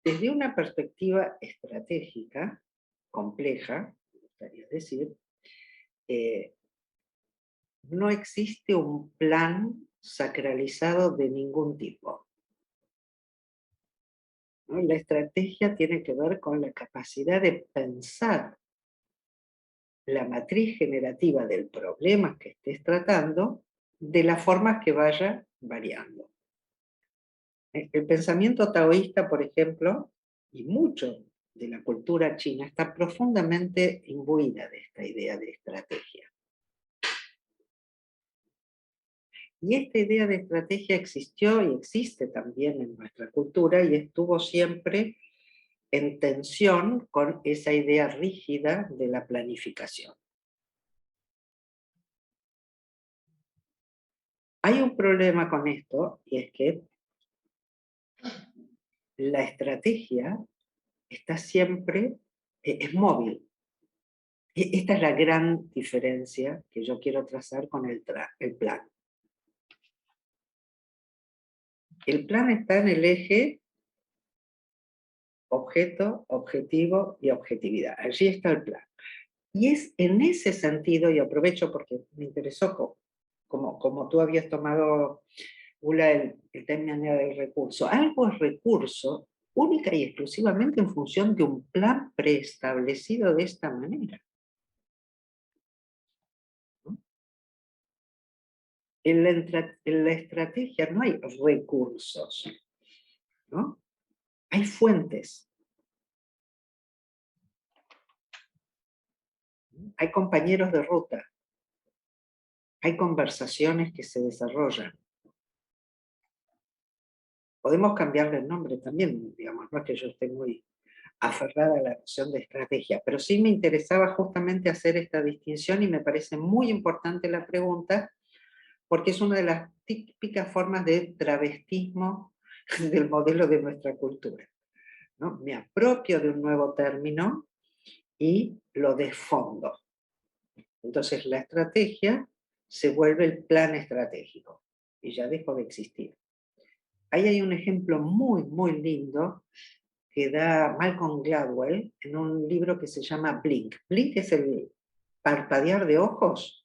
Desde una perspectiva estratégica, compleja, me gustaría decir, no existe un plan sacralizado de ningún tipo, ¿no? La estrategia tiene que ver con la capacidad de pensar la matriz generativa del problema que estés tratando de las formas que vaya variando. El pensamiento taoísta, por ejemplo, y mucho de la cultura china está profundamente imbuida de esta idea de estrategia. Y esta idea de estrategia existió y existe también en nuestra cultura y estuvo siempre en tensión con esa idea rígida de la planificación. Hay un problema con esto y es que la estrategia está siempre, es móvil. Esta es la gran diferencia que yo quiero trazar con el plan. El plan está en el eje objeto, objetivo y objetividad. Allí está el plan. Y es en ese sentido, y aprovecho porque me interesó como tú habías tomado, Ula, el tema del recurso. Algo es recurso única y exclusivamente en función de un plan preestablecido de esta manera. En la estrategia no hay recursos, ¿no? Hay fuentes. Hay compañeros de ruta. Hay conversaciones que se desarrollan. Podemos cambiarle el nombre también, digamos, no es que yo esté muy aferrada a la noción de estrategia, pero sí me interesaba justamente hacer esta distinción y me parece muy importante la pregunta porque es una de las típicas formas de travestismo del modelo de nuestra cultura, ¿no? Me apropio de un nuevo término y lo desfondo. Entonces la estrategia se vuelve el plan estratégico y ya dejó de existir. Ahí hay un ejemplo muy, muy lindo que da Malcolm Gladwell en un libro que se llama Blink. Blink es el parpadear de ojos.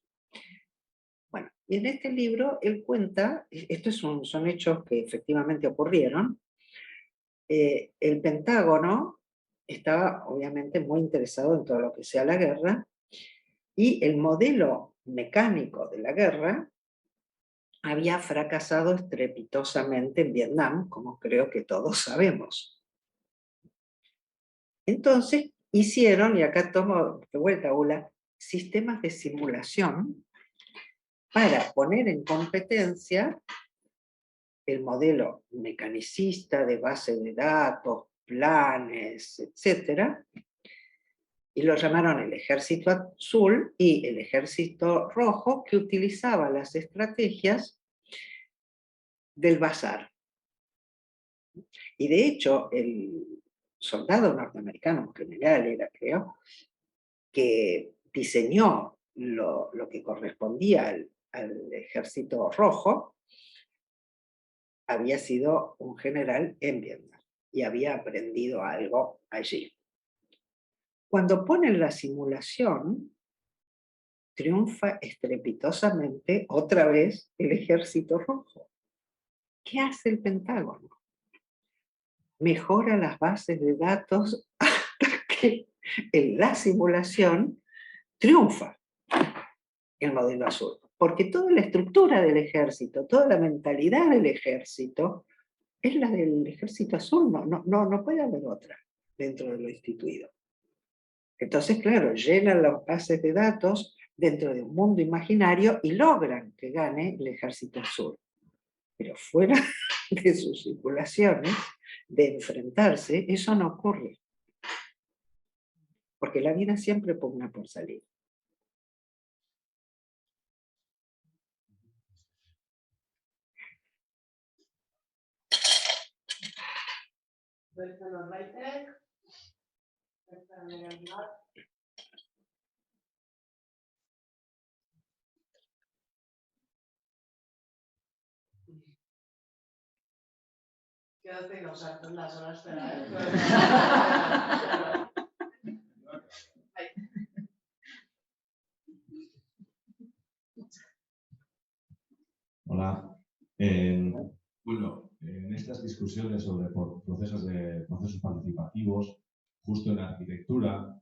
Bueno, y en este libro él cuenta, estos son hechos que efectivamente ocurrieron, el Pentágono estaba obviamente muy interesado en todo lo que sea la guerra, y el modelo mecánico de la guerra había fracasado estrepitosamente en Vietnam, como creo que todos sabemos. Entonces hicieron, y acá tomo de vuelta, Ula, sistemas de simulación para poner en competencia el modelo mecanicista de base de datos, planes, etc. Y lo llamaron el ejército azul y el ejército rojo, que utilizaba las estrategias del bazar. Y de hecho, el soldado norteamericano, un general era, creo, que diseñó lo que correspondía al ejército rojo, había sido un general en Vietnam y había aprendido algo allí. Cuando ponen la simulación, triunfa estrepitosamente otra vez el ejército rojo. ¿Qué hace el Pentágono? Mejora las bases de datos hasta que en la simulación triunfa el modelo azul. Porque toda la estructura del ejército, toda la mentalidad del ejército, es la del ejército azul, no puede haber otra dentro de lo instituido. Entonces, claro, llenan las bases de datos dentro de un mundo imaginario y logran que gane el ejército azul. Pero fuera de sus circulaciones, de enfrentarse, eso no ocurre. Porque la vida siempre pugna por salir. Quédate en las horas espera, Hola. Bueno, en estas discusiones sobre procesos participativos, justo en la arquitectura,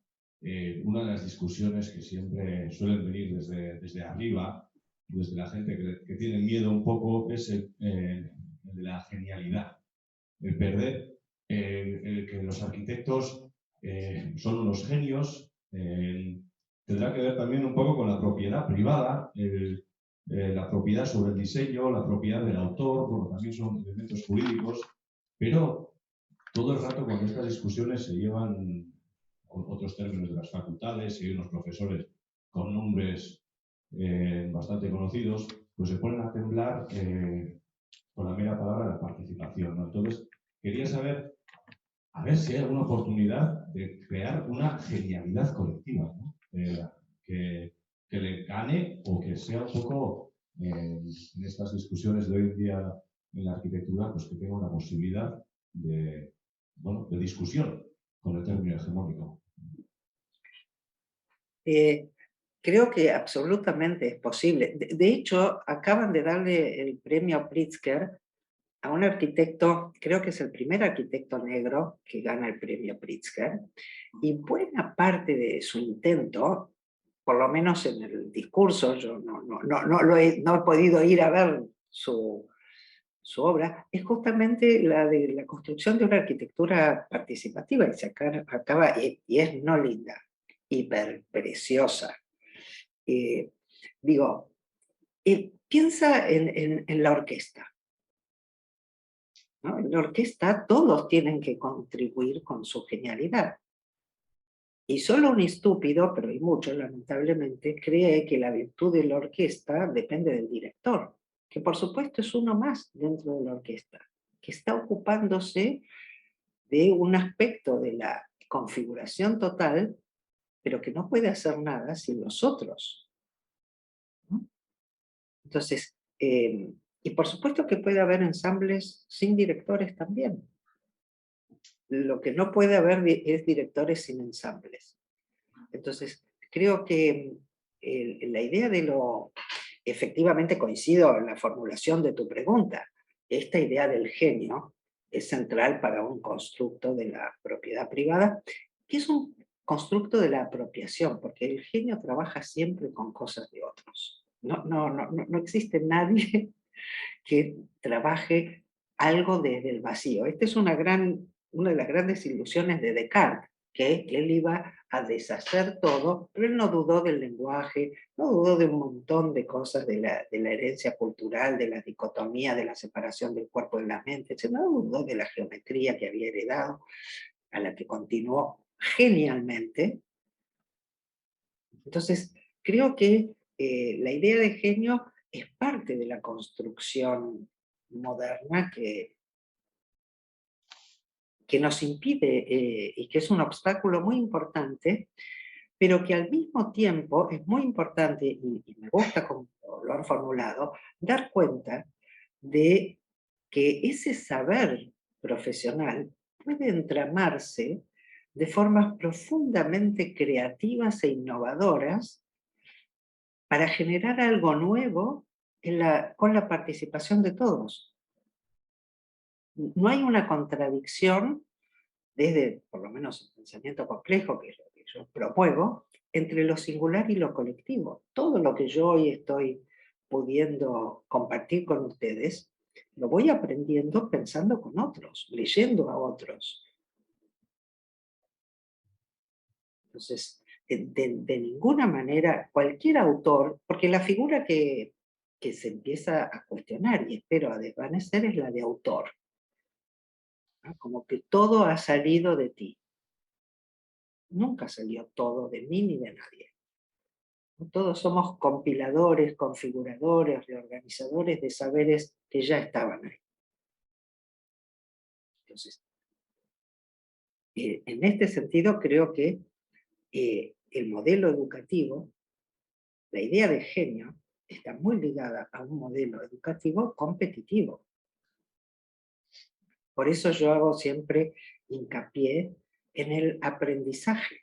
una de las discusiones que siempre suelen venir desde arriba, desde la gente que tiene miedo un poco, es el de la genialidad. El perder, que los arquitectos son unos genios, tendrá que ver también un poco con la propiedad privada, la propiedad sobre el diseño, la propiedad del autor, bueno, también son elementos jurídicos, pero todo el rato cuando estas discusiones se llevan con otros términos de las facultades y hay unos profesores con nombres bastante conocidos, pues se ponen a temblar con la mera palabra de la participación, ¿no? Entonces, quería saber, a ver si hay alguna oportunidad de crear una genialidad colectiva, ¿no? Que le gane o que sea un poco en estas discusiones de hoy en día en la arquitectura, pues que tenga una posibilidad de, bueno, de discusión con el término hegemónico. Creo que absolutamente es posible. De hecho, acaban de darle el premio Pritzker a un arquitecto, creo que es el primer arquitecto negro que gana el premio Pritzker, y buena parte de su intento, por lo menos en el discurso, yo no he podido ir a ver su obra, es justamente la de la construcción de una arquitectura participativa, y se acaba, y es no linda, hiper preciosa. Digo, piensa en la orquesta. ¿No? En la orquesta todos tienen que contribuir con su genialidad. Y solo un estúpido, pero hay muchos lamentablemente, cree que la virtud de la orquesta depende del director, que por supuesto es uno más dentro de la orquesta, que está ocupándose de un aspecto de la configuración total, pero que no puede hacer nada sin los otros. ¿No? Entonces, y por supuesto que puede haber ensambles sin directores también. Lo que no puede haber es directores sin ensambles. Entonces, creo que la idea de efectivamente coincido en la formulación de tu pregunta, esta idea del genio es central para un constructo de la propiedad privada, que es un constructo de la apropiación, porque el genio trabaja siempre con cosas de otros. No existe nadie que trabaje algo desde el vacío. Esta es una de las grandes ilusiones de Descartes, que él iba a deshacer todo, pero él no dudó del lenguaje, no dudó de un montón de cosas de la herencia cultural, de la dicotomía, de la separación del cuerpo y la mente, no dudó de la geometría que había heredado, a la que continuó genialmente. Entonces, creo que la idea de genio es parte de la construcción moderna que que nos impide y que es un obstáculo muy importante, pero que al mismo tiempo es muy importante, y me gusta como lo han formulado, dar cuenta de que ese saber profesional puede entramarse de formas profundamente creativas e innovadoras para generar algo nuevo con la participación de todos. No hay una contradicción, desde por lo menos el pensamiento complejo que yo promuevo, entre lo singular y lo colectivo. Todo lo que yo hoy estoy pudiendo compartir con ustedes, lo voy aprendiendo pensando con otros, leyendo a otros. Entonces, de ninguna manera, cualquier autor, porque la figura que se empieza a cuestionar y espero a desvanecer es la de autor, ¿no? Como que todo ha salido de ti. Nunca salió todo de mí ni de nadie. Todos somos compiladores, configuradores, reorganizadores de saberes que ya estaban ahí. Entonces, en este sentido creo que el modelo educativo, la idea de genio, está muy ligada a un modelo educativo competitivo. Por eso yo hago siempre hincapié en el aprendizaje.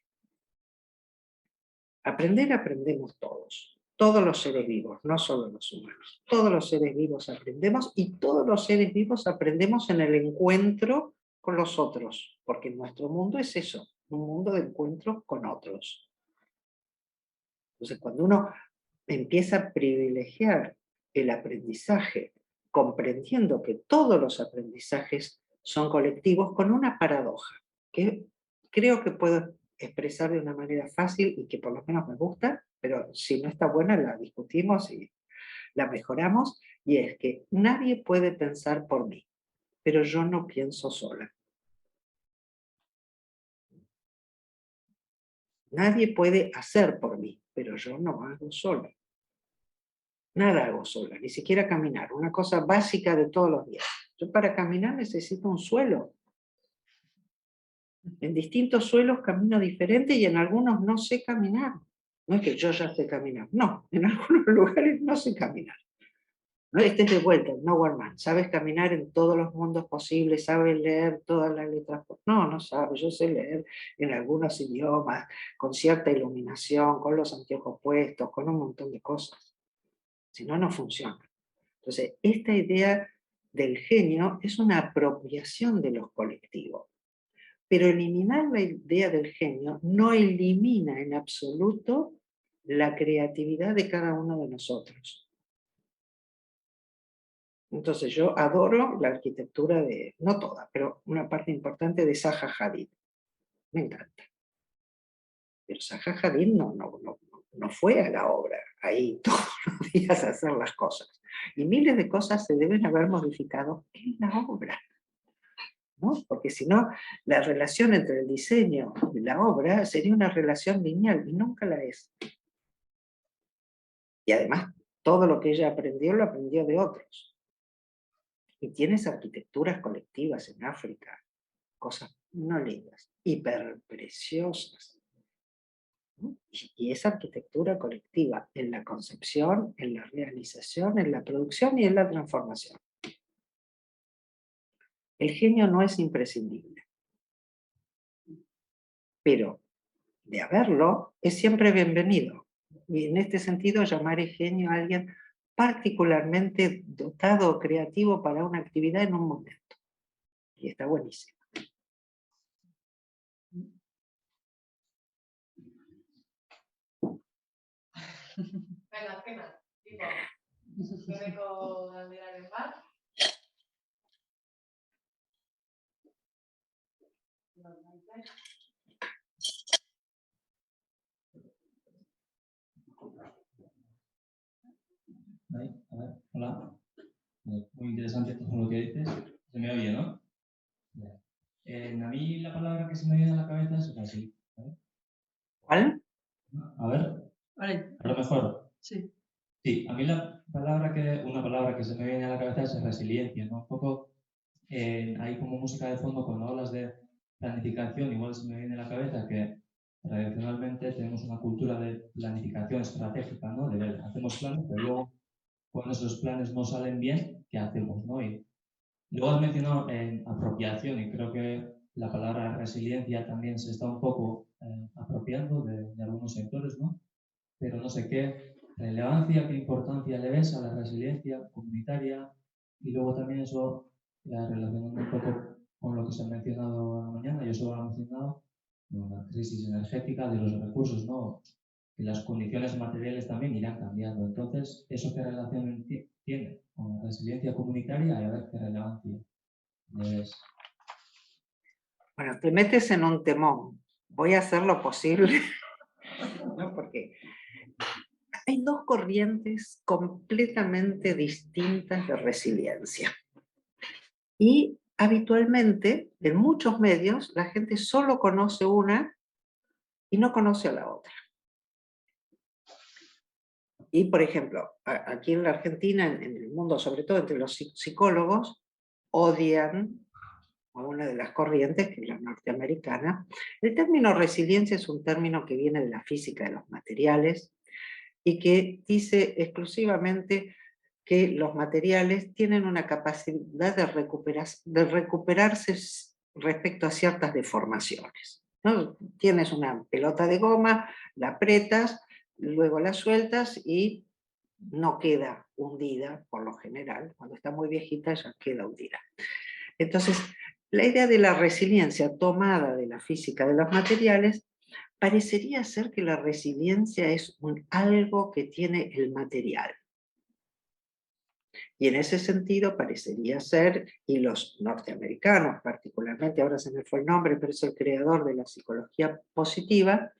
Aprender aprendemos todos los seres vivos, no solo los humanos. Todos los seres vivos aprendemos y todos los seres vivos aprendemos en el encuentro con los otros, porque nuestro mundo es eso, un mundo de encuentro con otros. Entonces, cuando uno empieza a privilegiar el aprendizaje, comprendiendo que todos los aprendizajes son colectivos, con una paradoja, que creo que puedo expresar de una manera fácil y que por lo menos me gusta, pero si no está buena la discutimos y la mejoramos, y es que nadie puede pensar por mí, pero yo no pienso sola. Nadie puede hacer por mí, pero yo no hago sola. Nada hago sola, ni siquiera caminar, una cosa básica de todos los días. Yo para caminar necesito un suelo. En distintos suelos camino diferente y en algunos no sé caminar. No es que yo ya sé caminar, no, en algunos lugares no sé caminar. No estés de vuelta, no Warman, sabes caminar en todos los mundos posibles, sabes leer todas las letras. No, no sabes, yo sé leer en algunos idiomas, con cierta iluminación, con los anteojos puestos, con un montón de cosas. Si no, no funciona. Entonces, esta idea del genio es una apropiación de los colectivos. Pero eliminar la idea del genio no elimina en absoluto la creatividad de cada uno de nosotros. Entonces yo adoro la arquitectura de, no toda, pero una parte importante de Zaha Hadid. Me encanta. Pero Zaha Hadid no fue a la obra ahí todos los días a hacer las cosas. Y miles de cosas se deben haber modificado en la obra, ¿no? Porque si no, la relación entre el diseño y la obra sería una relación lineal, y nunca la es. Y además, todo lo que ella aprendió, lo aprendió de otros. Y tienes arquitecturas colectivas en África, cosas no lindas, hiperpreciosas. ¿No? Y esa arquitectura colectiva en la concepción, en la realización, en la producción y en la transformación. El genio no es imprescindible, pero de haberlo es siempre bienvenido. Y en este sentido llamaré genio a alguien particularmente dotado o creativo para una actividad en un momento. Y está buenísimo. Venga, azkena, tipo, zureko galderaren bat. A ver, hola. Muy interesante todo lo que dices. Se me oye, ¿no? A mí la palabra que se me viene a la cabeza es así. ¿Cuál? A ver, Vale, a lo mejor. sí. Sí, a mí una palabra que se me viene a la cabeza es resiliencia, ¿no? Un poco Ahí como música de fondo, cuando hablas de planificación, igual se me viene a la cabeza que tradicionalmente tenemos una cultura de planificación estratégica, ¿no? De ver, hacemos planes, pero luego cuando esos planes no salen bien, ¿qué hacemos, no? Y luego has mencionado apropiación y creo que la palabra resiliencia también se está un poco apropiando de algunos sectores, ¿no? Pero no sé qué relevancia, qué importancia le ves a la resiliencia comunitaria y luego también eso, relacionando un poco con lo que se ha mencionado a la mañana, yo solo he mencionado la crisis energética de los recursos, ¿no? Que las condiciones materiales también irán cambiando. Entonces, ¿eso qué relación tiene con la resiliencia comunitaria y a ver qué relevancia le ves? Bueno, te metes en un temón. Voy a hacer lo posible, ¿no? Porque hay dos corrientes completamente distintas de resiliencia. Y habitualmente, en muchos medios, la gente solo conoce una y no conoce a la otra. Y, por ejemplo, aquí en la Argentina, en el mundo, sobre todo entre los psicólogos, odian a una de las corrientes, que es la norteamericana. El término resiliencia es un término que viene de la física de los materiales y que dice exclusivamente que los materiales tienen una capacidad de recuperarse respecto a ciertas deformaciones, ¿no? Tienes una pelota de goma, la aprietas, luego la sueltas y no queda hundida, por lo general. Cuando está muy viejita ya queda hundida. Entonces, la idea de la resiliencia tomada de la física de los materiales parecería ser que la resiliencia es algo que tiene el material. Y en ese sentido parecería ser, y los norteamericanos particularmente, ahora se me fue el nombre, pero es el creador de la psicología positiva,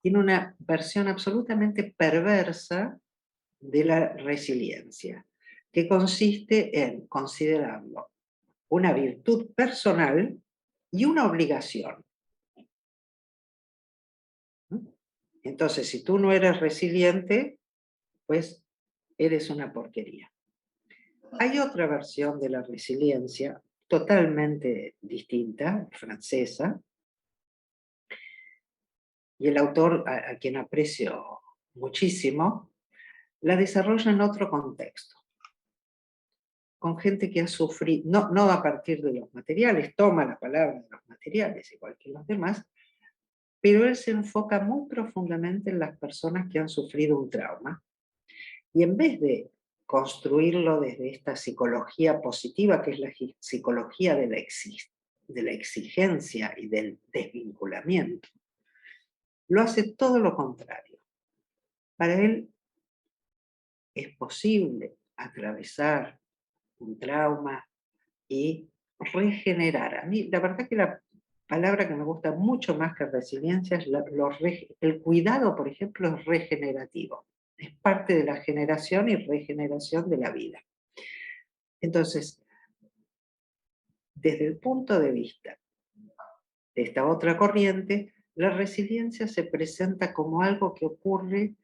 tiene una versión absolutamente perversa de la resiliencia, que consiste en considerarlo una virtud personal y una obligación. Entonces, si tú no eres resiliente, pues eres una porquería. Hay otra versión de la resiliencia, totalmente distinta, francesa, y el autor, a quien aprecio muchísimo, la desarrolla en otro contexto, con gente que ha sufrido, no a partir de los materiales, toma la palabra de los materiales, igual que los demás, pero él se enfoca muy profundamente en las personas que han sufrido un trauma, y en vez de construirlo desde esta psicología positiva, que es la psicología de la exigencia y del desvinculamiento, lo hace todo lo contrario. Para él es posible atravesar un trauma y regenerar. A mí, la verdad que la palabra que me gusta mucho más que resiliencia es el cuidado, por ejemplo, es regenerativo. Es parte de la generación y regeneración de la vida. Entonces, desde el punto de vista de esta otra corriente, la resiliencia se presenta como algo que ocurre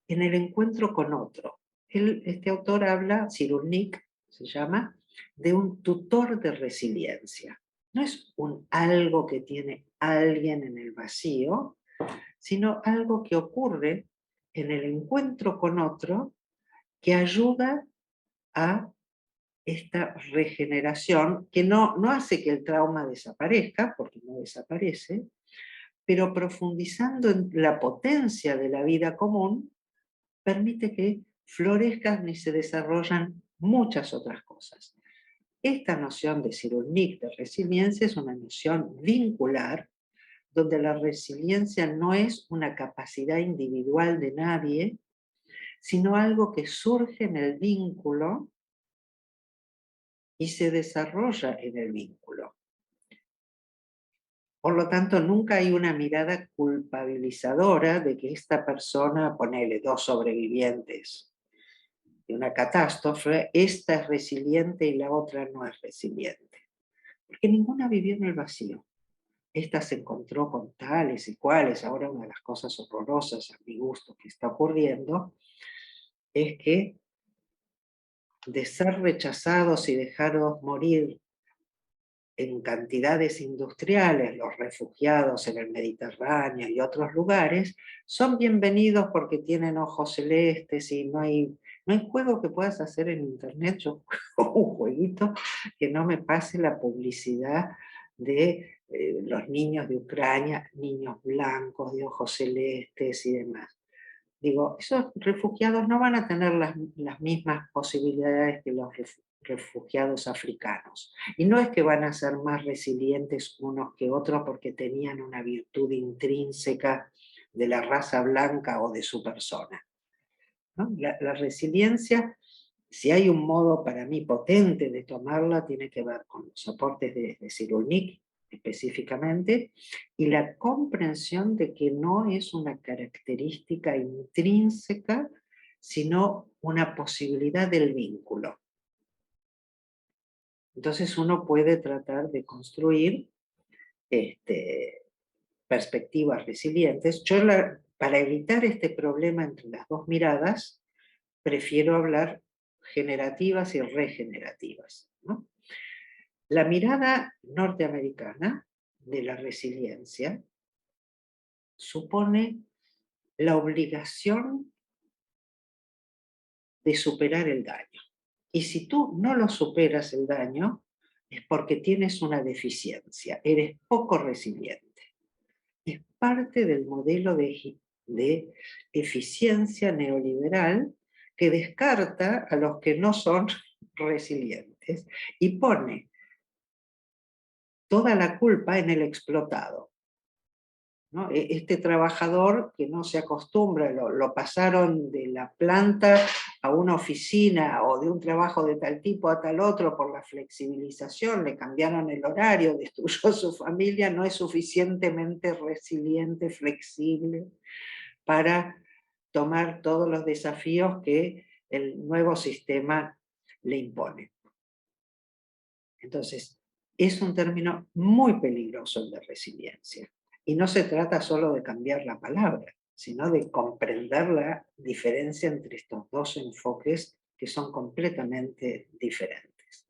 en el encuentro con otro. Este autor habla, Cyrulnik se llama, de un tutor de resiliencia. No es algo que tiene alguien en el vacío, sino algo que ocurre en el encuentro con otro que ayuda a esta regeneración, que no hace que el trauma desaparezca, porque no desaparece, pero profundizando en la potencia de la vida común, permite que florezcan y se desarrollan muchas otras cosas. Esta noción de Cyrulnik de resiliencia es una noción vincular, donde la resiliencia no es una capacidad individual de nadie, sino algo que surge en el vínculo y se desarrolla en el vínculo. Por lo tanto, nunca hay una mirada culpabilizadora de que esta persona, ponele 2 sobrevivientes de una catástrofe, esta es resiliente y la otra no es resiliente. Porque ninguna vivió en el vacío. Esta se encontró con tales y cuales. Ahora una de las cosas horrorosas a mi gusto que está ocurriendo es que de ser rechazados y dejaros morir en cantidades industriales, los refugiados en el Mediterráneo y otros lugares, son bienvenidos porque tienen ojos celestes y no hay juego que puedas hacer en internet. Yo juego un jueguito que no me pase la publicidad de los niños de Ucrania, niños blancos, de ojos celestes y demás. Digo, esos refugiados no van a tener las mismas posibilidades que los refugiados africanos. Y no es que van a ser más resilientes unos que otros porque tenían una virtud intrínseca de la raza blanca o de su persona, ¿no? La resiliencia, si hay un modo para mí potente de tomarla, tiene que ver con los aportes de Cyrulnik específicamente, y la comprensión de que no es una característica intrínseca, sino una posibilidad del vínculo. Entonces uno puede tratar de construir perspectivas resilientes. Yo, para evitar este problema entre las dos miradas, prefiero hablar generativas y regenerativas, ¿no? La mirada norteamericana de la resiliencia supone la obligación de superar el daño. Y si tú no lo superas el daño, es porque tienes una deficiencia, eres poco resiliente. Es parte del modelo de eficiencia neoliberal que descarta a los que no son resilientes y pone toda la culpa en el explotado, ¿no? Este trabajador que no se acostumbra, lo pasaron de la planta a una oficina o de un trabajo de tal tipo a tal otro por la flexibilización, le cambiaron el horario, destruyó su familia, no es suficientemente resiliente, flexible para tomar todos los desafíos que el nuevo sistema le impone. Entonces, es un término muy peligroso el de resiliencia. Y no se trata solo de cambiar la palabra, sino de comprender la diferencia entre estos dos enfoques que son completamente diferentes.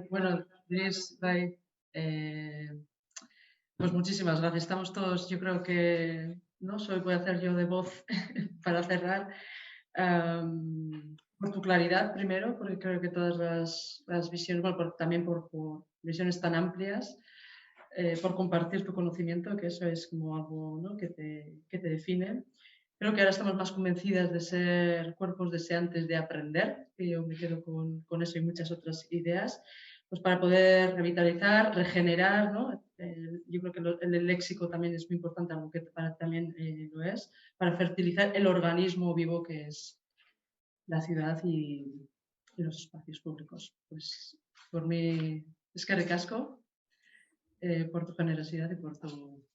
Bueno, Denise, pues muchísimas gracias. Estamos todos, yo creo que, no soy, voy a hacer yo de voz para cerrar, por tu claridad primero, porque creo que todas las visiones, bueno, también por visiones tan amplias, por compartir tu conocimiento, que eso es como algo, ¿no?, que te define. Creo que ahora estamos más convencidas de ser cuerpos deseantes de aprender, y yo me quedo con eso y muchas otras ideas, pues para poder revitalizar, regenerar, ¿no? Yo creo que el léxico también es muy importante, algo que también lo es, para fertilizar el organismo vivo que es la ciudad y los espacios públicos. Pues por mí, eskerrik asko, por tu generosidad y por tu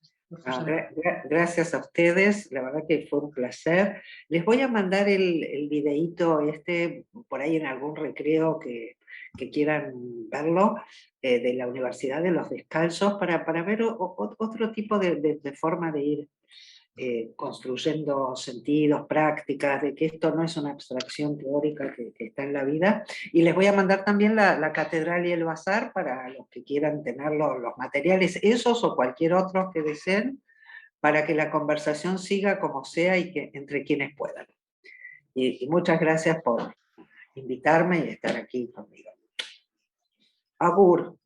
Gracias a ustedes, la verdad que fue un placer. Les voy a mandar el videíto por ahí en algún recreo que quieran verlo, de la Universidad de los Descalzos, para ver otro tipo de forma de ir construyendo sentidos, prácticas, de que esto no es una abstracción teórica que está en la vida. Y les voy a mandar también la catedral y el bazar para los que quieran tener los materiales, esos o cualquier otro que deseen, para que la conversación siga como sea y que entre quienes puedan. Y muchas gracias por invitarme y estar aquí conmigo. Agur.